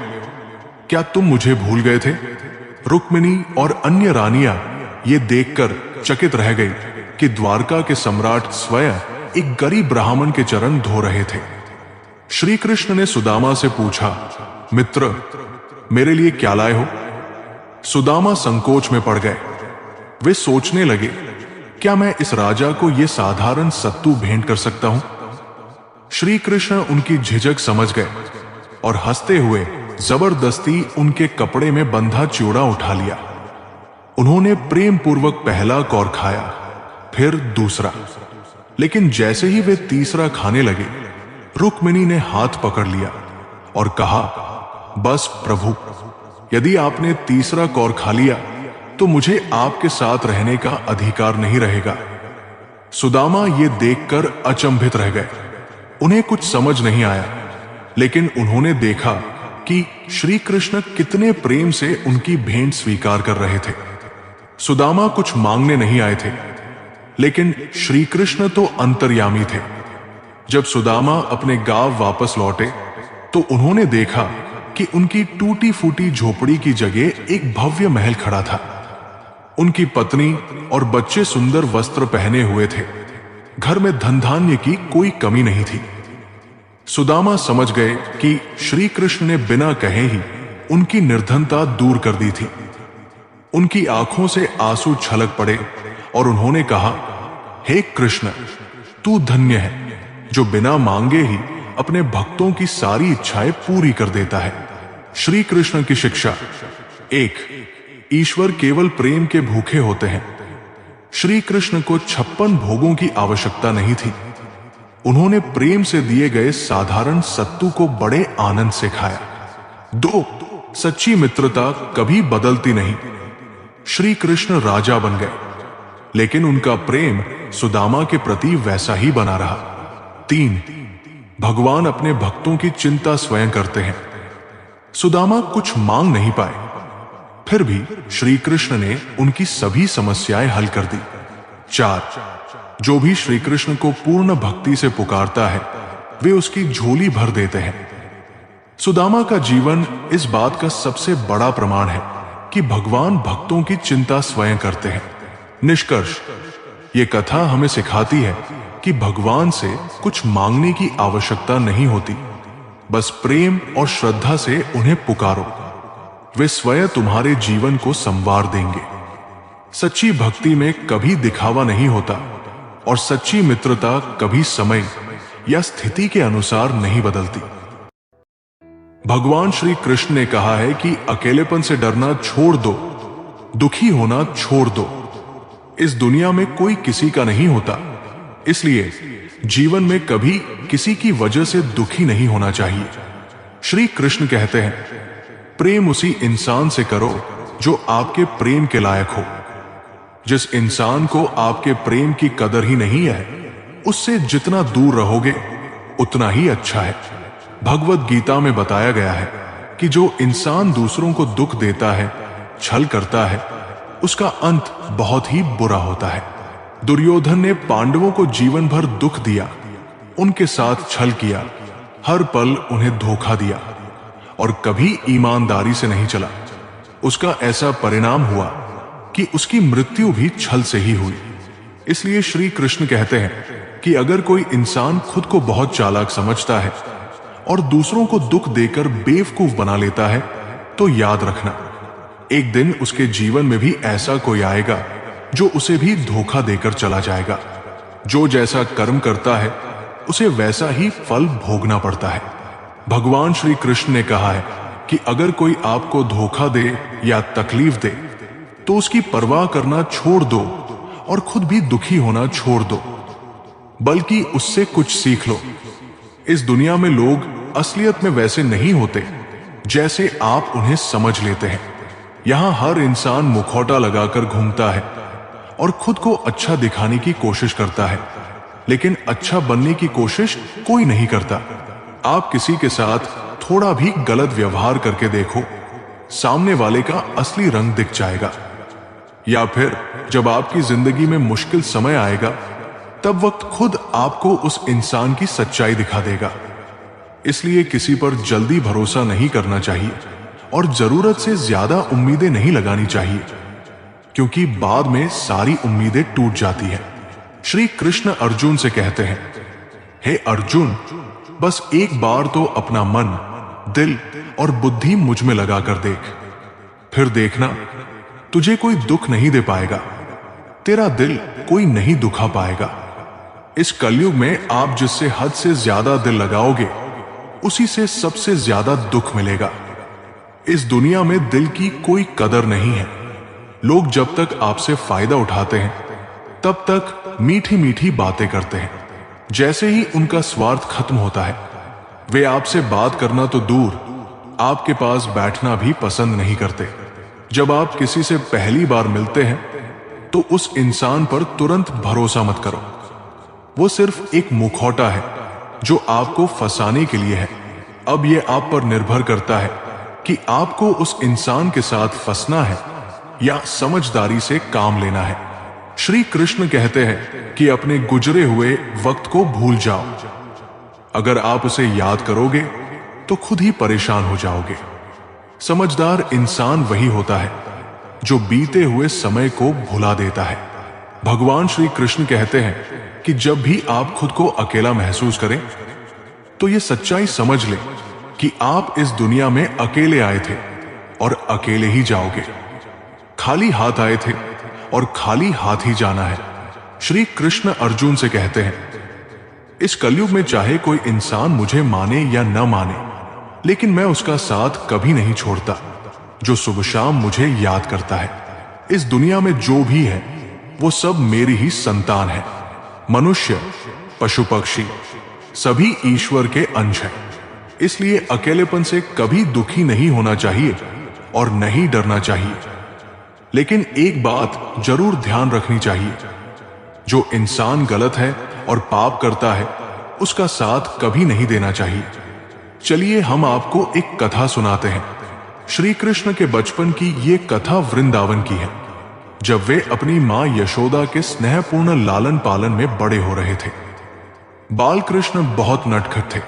क्या तुम मुझे भूल गए थे? रुक्मिणी और अन्य रानियां ये देखकर चकित रह गई कि द्वारका के सम्राट स्वयं एक गरीब ब्राह्मण के चरण धो रहे थे। श्री कृष्ण ने सुदामा से पूछा, मित्र, मेरे लिए क्या लाए हो? सुदामा संकोच में पड़ गए। वे सोचने लगे, क्या मैं इस राजा को यह साधारण सत्तू भेंट कर सकता हूं? श्री कृष्ण उनकी झिझक समझ गए और हंसते हुए जबरदस्ती उनके कपड़े में बंधा चिवड़ा उठा लिया। उन्होंने प्रेम पूर्वक पहला कौर खाया, फिर दूसरा। लेकिन जैसे ही वे तीसरा खाने लगे, रुक्मिणी ने हाथ पकड़ लिया और कहा, बस प्रभु, यदि आपने तीसरा कौर खा लिया तो मुझे आपके साथ रहने का अधिकार नहीं रहेगा। सुदामा ये देखकर अचंभित रह गए। उन्हें कुछ समझ नहीं आया, लेकिन उन्होंने देखा कि श्री कृष्ण कितने प्रेम से उनकी भेंट स्वीकार कर रहे थे। सुदामा कुछ मांगने नहीं आए थे, लेकिन श्री कृष्ण तो अंतर्यामी थे। जब सुदामा अपने गांव वापस लौटे तो उन्होंने देखा कि उनकी टूटी फूटी झोपड़ी की जगह एक भव्य महल खड़ा था। उनकी पत्नी और बच्चे सुंदर वस्त्र पहने हुए थे। घर में धन धान्य की कोई कमी नहीं थी। सुदामा समझ गए कि श्री कृष्ण ने बिना कहे ही उनकी निर्धनता दूर कर दी थी। उनकी आंखों से आंसू छलक पड़े और उन्होंने कहा, हे कृष्ण, तू धन्य है जो बिना मांगे ही अपने भक्तों की सारी इच्छाएं पूरी कर देता है। श्री कृष्ण की शिक्षा 1, ईश्वर केवल प्रेम के भूखे होते हैं। श्री कृष्ण को 56 भोगों की आवश्यकता नहीं थी। उन्होंने प्रेम से दिए गए साधारण सत्तू को बड़े आनंद से खाया। 2, सच्ची मित्रता कभी बदलती नहीं। श्री कृष्ण राजा बन गए, लेकिन उनका प्रेम सुदामा के प्रति वैसा ही बना रहा। 3, भगवान अपने भक्तों की चिंता स्वयं करते हैं। सुदामा कुछ मांग नहीं पाए, फिर भी श्री कृष्ण ने उनकी सभी समस्याएं हल कर दी। 4, जो भी श्री कृष्ण को पूर्ण भक्ति से पुकारता है, वे उसकी झोली भर देते हैं। सुदामा का जीवन इस बात का सबसे बड़ा प्रमाण है कि भगवान भक्तों की चिंता स्वयं करते हैं। निष्कर्ष, ये कथा हमें सिखाती है कि भगवान से कुछ मांगने की आवश्यकता नहीं होती, बस प्रेम और श्रद्धा से उन्हें पुकारो, वे स्वयं तुम्हारे जीवन को संवार देंगे। सच्ची भक्ति में कभी दिखावा नहीं होता और सच्ची मित्रता कभी समय या स्थिति के अनुसार नहीं बदलती। भगवान श्री कृष्ण ने कहा है कि अकेलेपन से डरना छोड़ दो, दुखी होना छोड़ दो। इस दुनिया में कोई किसी का नहीं होता, इसलिए जीवन में कभी किसी की वजह से दुखी नहीं होना चाहिए। श्री कृष्ण कहते हैं, प्रेम उसी इंसान से करो जो आपके प्रेम के लायक हो। जिस इंसान को आपके प्रेम की कदर ही नहीं है, उससे जितना दूर रहोगे उतना ही अच्छा है। भगवत गीता में बताया गया है कि जो इंसान दूसरों को दुख देता है, छल करता है, उसका अंत बहुत ही बुरा होता है। दुर्योधन ने पांडवों को जीवन भर दुख दिया, उनके साथ छल किया, हर पल उन्हें धोखा दिया और कभी ईमानदारी से नहीं चला। उसका ऐसा परिणाम हुआ कि उसकी मृत्यु भी छल से ही हुई। इसलिए श्री कृष्ण कहते हैं कि अगर कोई इंसान खुद को बहुत चालाक समझता है और दूसरों को दुख देकर बेवकूफ बना लेता है, तो याद रखना, एक दिन उसके जीवन में भी ऐसा कोई आएगा जो उसे भी धोखा देकर चला जाएगा। जो जैसा कर्म करता है उसे वैसा ही फल भोगना पड़ता है। भगवान श्री कृष्ण ने कहा है कि अगर कोई आपको धोखा दे या तकलीफ दे तो उसकी परवाह करना छोड़ दो और खुद भी दुखी होना छोड़ दो, बल्कि उससे कुछ सीख लो। इस दुनिया में लोग असलियत में वैसे नहीं होते जैसे आप उन्हें समझ लेते हैं। यहां हर इंसान मुखौटा लगाकर घूमता है और खुद को अच्छा दिखाने की कोशिश करता है, लेकिन अच्छा बनने की कोशिश कोई नहीं करता। आप किसी के साथ थोड़ा भी गलत व्यवहार करके देखो, सामने वाले का असली रंग दिख जाएगा। या फिर जब आपकी जिंदगी में मुश्किल समय आएगा, तब वक्त खुद आपको उस इंसान की सच्चाई दिखा देगा। इसलिए किसी पर जल्दी भरोसा नहीं करना चाहिए और जरूरत से ज्यादा उम्मीदें नहीं लगानी चाहिए, क्योंकि बाद में सारी उम्मीदें टूट जाती हैं। श्री कृष्ण अर्जुन से कहते हैं, हे अर्जुन, बस एक बार तो अपना मन, दिल और बुद्धि मुझ में लगाकर देख, फिर देखना तुझे कोई दुख नहीं दे पाएगा, तेरा दिल कोई नहीं दुखा पाएगा। इस कलयुग में आप जिससे हद से ज्यादा दिल लगाओगे, उसी से सबसे ज्यादा दुख मिलेगा। इस दुनिया में दिल की कोई कदर नहीं है। लोग जब तक आपसे फायदा उठाते हैं, तब तक मीठी मीठी बातें करते हैं। जैसे ही उनका स्वार्थ खत्म होता है, वे आपसे बात करना तो दूर, आपके पास बैठना भी पसंद नहीं करते। जब आप किसी से पहली बार मिलते हैं, तो उस इंसान पर तुरंत भरोसा मत करो। वो सिर्फ एक मुखौटा है जो आपको फंसाने के लिए है। अब यह आप पर निर्भर करता है कि आपको उस इंसान के साथ फंसना है या समझदारी से काम लेना है। श्री कृष्ण कहते हैं कि अपने गुजरे हुए वक्त को भूल जाओ। अगर आप उसे याद करोगे तो खुद ही परेशान हो जाओगे। समझदार इंसान वही होता है जो बीते हुए समय को भुला देता है। भगवान श्री कृष्ण कहते हैं कि जब भी आप खुद को अकेला महसूस करें, तो यह सच्चाई समझ लें कि आप इस दुनिया में अकेले आए थे और अकेले ही जाओगे। खाली हाथ आए थे और खाली हाथ ही जाना है। श्री कृष्ण अर्जुन से कहते हैं, इस कलयुग में चाहे कोई इंसान मुझे माने या न माने, लेकिन मैं उसका साथ कभी नहीं छोड़ता जो सुबह शाम मुझे याद करता है। इस दुनिया में जो भी है वो सब मेरी ही संतान है। मनुष्य, पशु पक्षी सभी ईश्वर के अंश हैं। इसलिए अकेलेपन से कभी दुखी नहीं होना चाहिए और नहीं डरना चाहिए। लेकिन एक बात जरूर ध्यान रखनी चाहिए, जो इंसान गलत है और पाप करता है, उसका साथ कभी नहीं देना चाहिए। चलिए हम आपको एक कथा सुनाते हैं। श्री कृष्ण के बचपन की ये कथा वृंदावन की है, जब वे अपनी मां यशोदा के स्नेहपूर्ण लालन पालन में बड़े हो रहे थे। बाल कृष्ण बहुत नटखट थे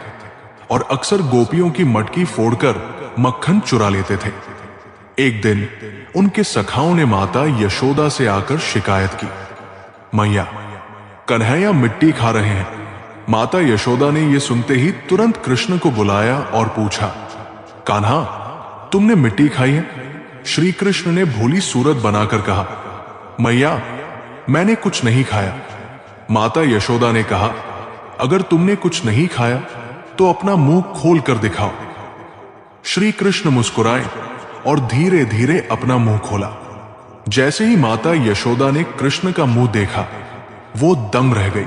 और अक्सर गोपियों की मटकी फोड़कर मक्खन चुरा लेते थे। एक दिन उनके सखाओं ने माता यशोदा से आकर शिकायत की, मैया, कन्हैया मिट्टी खा रहे हैं, माता यशोदा ने यह सुनते ही तुरंत कृष्ण को बुलाया और पूछा, कान्हा, तुमने मिट्टी खाई है? श्री कृष्ण ने भोली सूरत बनाकर कहा, मैया, मैंने कुछ नहीं खाया। माता यशोदा ने कहा, अगर तुमने कुछ नहीं खाया तो अपना मुंह खोल कर दिखाओ। श्री कृष्ण मुस्कुराए और धीरे धीरे अपना मुंह खोला। जैसे ही माता यशोदा ने कृष्ण का मुंह देखा, वो दंग रह गई।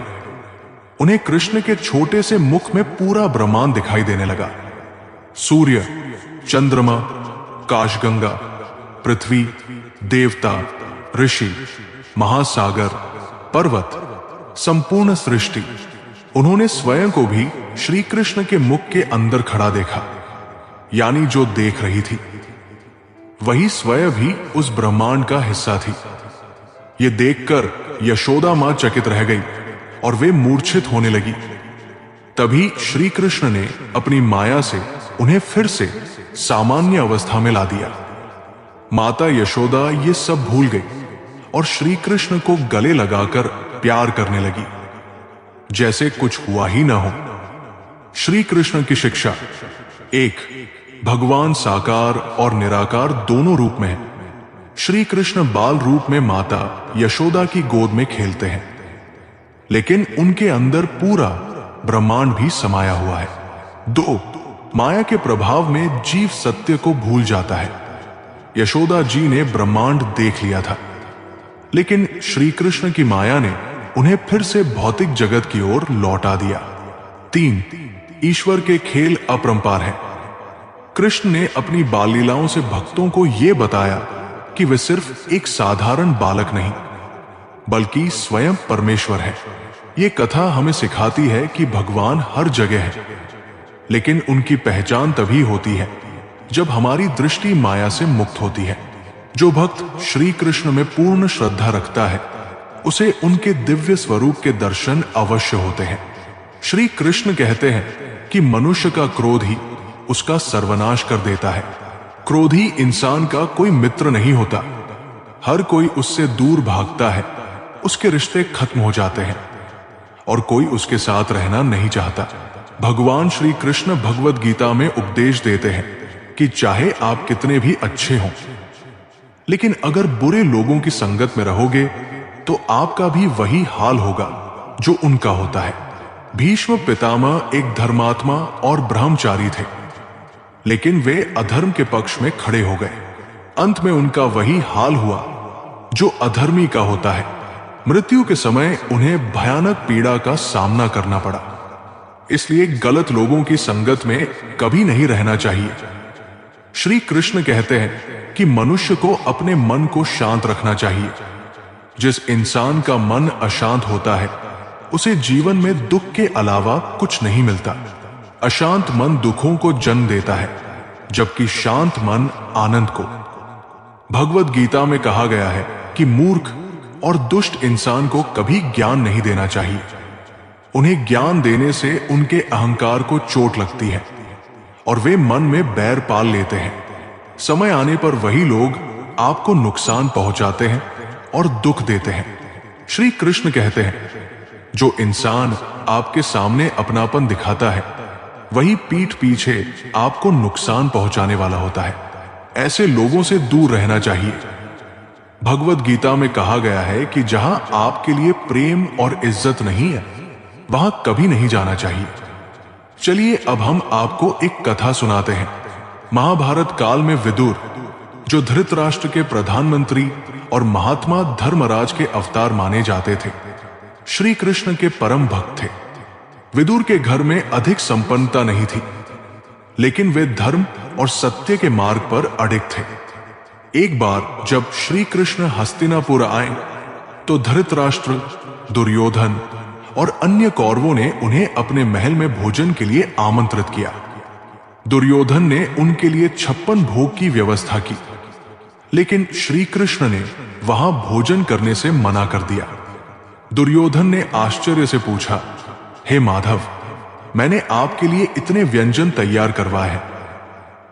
उन्हें कृष्ण के छोटे से मुख में पूरा ब्रह्मांड दिखाई देने लगा। सूर्य, चंद्रमा, काशगंगा, पृथ्वी, देवता, ऋषि, महासागर, पर्वत, संपूर्ण सृष्टि। उन्होंने स्वयं को भी श्री कृष्ण के मुख के अंदर खड़ा देखा, यानी जो देख रही थी वही स्वयं भी उस ब्रह्मांड का हिस्सा थी। ये देखकर यशोदा मां चकित रह गई और वे मूर्छित होने लगी। तभी श्री कृष्ण ने अपनी माया से उन्हें फिर से सामान्य अवस्था में ला दिया। माता यशोदा ये सब भूल गई और श्री कृष्ण को गले लगाकर प्यार करने लगी, जैसे कुछ हुआ ही ना हो। श्री कृष्ण की शिक्षा: 1. भगवान साकार और निराकार दोनों रूप में है। श्री कृष्ण बाल रूप में माता यशोदा की गोद में खेलते हैं, लेकिन उनके अंदर पूरा ब्रह्मांड भी समाया हुआ है। 2. माया के प्रभाव में जीव सत्य को भूल जाता है। यशोदा जी ने ब्रह्मांड देख लिया था, लेकिन श्री कृष्ण की माया ने उन्हें फिर से भौतिक जगत की ओर लौटा दिया। 3. ईश्वर के खेल अपरंपार है। कृष्ण ने अपनी बाल लीलाओं से भक्तों को यह बताया कि वे सिर्फ एक साधारण बालक नहीं, बल्कि स्वयं परमेश्वर है। ये कथा हमें सिखाती है कि भगवान हर जगह है, लेकिन उनकी पहचान तभी होती है जब हमारी दृष्टि माया से मुक्त होती है। जो भक्त श्री कृष्ण में पूर्ण श्रद्धा रखता है, उसे उनके दिव्य स्वरूप के दर्शन अवश्य होते हैं। श्री कृष्ण कहते हैं कि मनुष्य का क्रोध ही उसका सर्वनाश कर देता है। क्रोधी इंसान का कोई मित्र नहीं होता, हर कोई उससे दूर भागता है, उसके रिश्ते खत्म हो जाते हैं और कोई उसके साथ रहना नहीं चाहता। भगवान श्री कृष्ण भगवद गीता में उपदेश देते हैं कि चाहे आप कितने भी अच्छे हों, लेकिन अगर बुरे लोगों की संगत में रहोगे तो आपका भी वही हाल होगा जो उनका होता है। भीष्म पितामह एक धर्मात्मा और ब्रह्मचारी थे, लेकिन वे अधर्म के पक्ष में खड़े हो गए। अंत में उनका वही हाल हुआ जो अधर्मी का होता है। मृत्यु के समय उन्हें भयानक पीड़ा का सामना करना पड़ा। इसलिए गलत लोगों की संगत में कभी नहीं रहना चाहिए। श्री कृष्ण कहते हैं कि मनुष्य को अपने मन को शांत रखना चाहिए। जिस इंसान का मन अशांत होता है, उसे जीवन में दुख के अलावा कुछ नहीं मिलता। अशांत मन दुखों को जन्म देता है, जबकि शांत मन आनंद को। भगवद गीता में कहा गया है कि मूर्ख और दुष्ट इंसान को कभी ज्ञान नहीं देना चाहिए। उन्हें ज्ञान देने से उनके अहंकार को चोट लगती है और वे मन में बैर पाल लेते हैं। समय आने पर वही लोग आपको नुकसान पहुंचाते हैं और दुख देते हैं। श्री कृष्ण कहते हैं, जो इंसान आपके सामने अपनापन दिखाता है, वही पीठ पीछे आपको नुकसान पहुंचाने वाला होता है। ऐसे लोगों से दूर रहना चाहिए। भगवद गीता में कहा गया है कि जहां आपके लिए प्रेम और इज्जत नहीं है, वहां कभी नहीं जाना चाहिए। चलिए अब हम आपको एक कथा सुनाते हैं। महाभारत काल में विदुर, जो धृतराष्ट्र के प्रधानमंत्री और महात्मा धर्मराज के अवतार माने जाते थे, श्री कृष्ण के परम भक्त थे। विदुर के घर में अधिक संपन्नता नहीं थी, लेकिन वे धर्म और सत्य के मार्ग पर अडिग थे। एक बार जब श्री कृष्ण हस्तिनापुर आए, तो धृतराष्ट्र, दुर्योधन और अन्य कौरवों ने उन्हें अपने महल में भोजन के लिए आमंत्रित किया। दुर्योधन ने उनके लिए 56 भोग की व्यवस्था की, लेकिन श्री कृष्ण ने वहां भोजन करने से मना कर दिया। दुर्योधन ने आश्चर्य से पूछा, हे माधव, मैंने आपके लिए इतने व्यंजन तैयार करवाए हैं,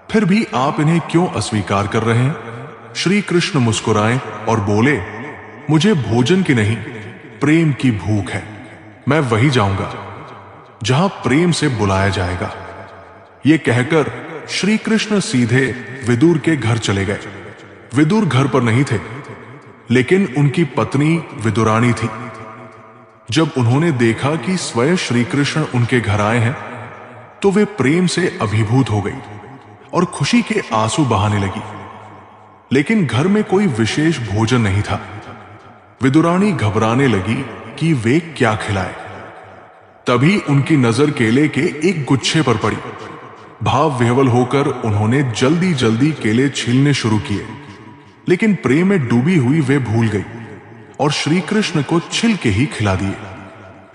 फिर भी आप इन्हें क्यों अस्वीकार कर रहे हैं? श्री कृष्ण मुस्कुराए और बोले, मुझे भोजन की नहीं, प्रेम की भूख है, मैं वही जाऊंगा। जहां प्रेम से बुलाया जाएगा। ये कहकर श्री कृष्ण सीधे विदुर के घर चले गए। विदुर घर पर नहीं थे, लेकिन उनकी पत्नी विदुरानी थी। जब उन्होंने देखा कि स्वयं श्री कृष्ण उनके घर आए हैं, तो वे प्रेम से अभिभूत हो गई और खुशी के आंसू बहाने लगी। लेकिन घर में कोई विशेष भोजन नहीं था। विदुरानी घबराने लगी कि वे क्या खिलाए। तभी उनकी नजर केले के एक गुच्छे पर पड़ी। भाव विह्वल होकर उन्होंने जल्दी जल्दी केले छीलने शुरू किए, लेकिन प्रेम में डूबी हुई वे भूल गई और श्री कृष्ण को छिलके ही खिला दिए।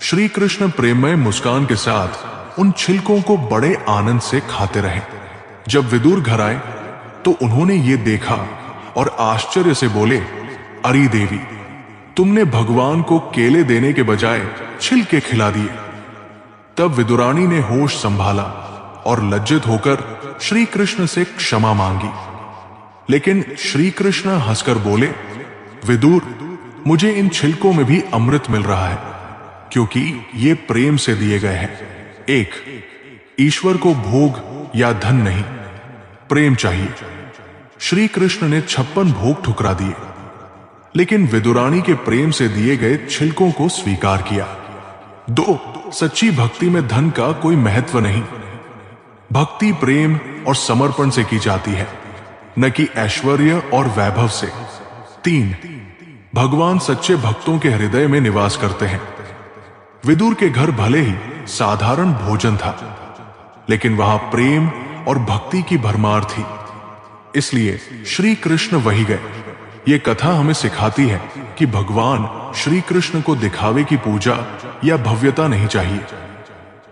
श्री कृष्ण प्रेममय मुस्कान के साथ उन छिलकों को बड़े आनंद से खाते रहे। जब विदुर घर आए तो उन्होंने ये देखा और आश्चर्य से बोले, अरे देवी, तुमने भगवान को केले देने के बजाय छिलके खिला दिए। तब विदुरानी ने होश संभाला और लज्जित होकर श्री कृष्ण से क्षमा मांगी। लेकिन श्री कृष्ण हंसकर बोले, विदुर, मुझे इन छिलकों में भी अमृत मिल रहा है, क्योंकि ये प्रेम से दिए गए हैं। एक, ईश्वर को भोग या धन नहीं, प्रेम चाहिए। श्री कृष्ण ने 56 भोग ठुकरा दिए, लेकिन विदुरानी के प्रेम से दिए गए छिलकों को स्वीकार किया। 2, सच्ची भक्ति में धन का कोई महत्व नहीं। भक्ति प्रेम और समर्पण से की जाती है, न कि ऐश्वर्य और वैभव से। 3, भगवान सच्चे भक्तों के हृदय में निवास करते हैं। विदुर के घर भले ही साधारण भोजन था, लेकिन वहां प्रेम और भक्ति की भरमार थी। इसलिए श्री कृष्ण वहीं गए। ये कथा हमें सिखाती है कि भगवान श्री कृष्ण को दिखावे की पूजा या भव्यता नहीं चाहिए,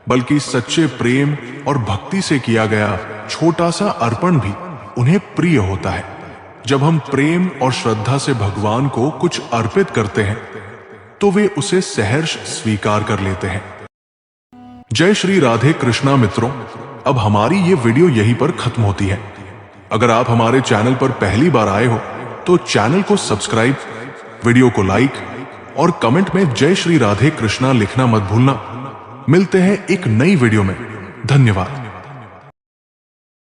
बल्कि सच्चे प्रेम और भक्ति से किया गया छोटा सा अर्पण भी उन्हें प्रिय होता है। जब हम प्रेम और श्रद्धा से भगवान को कुछ अर्पित करते हैं, तो वे उसे सहर्ष स्वीकार कर लेते हैं। जय श्री राधे कृष्णा मित्रों, अब हमारी ये वीडियो यहीं पर खत्म होती है। अगर आप हमारे चैनल पर पहली बार आए हो तो चैनल को सब्सक्राइब, वीडियो को लाइक और कमेंट में जय श्री राधे कृष्णा लिखना मत भूलना। मिलते हैं एक नई वीडियो में। धन्यवाद।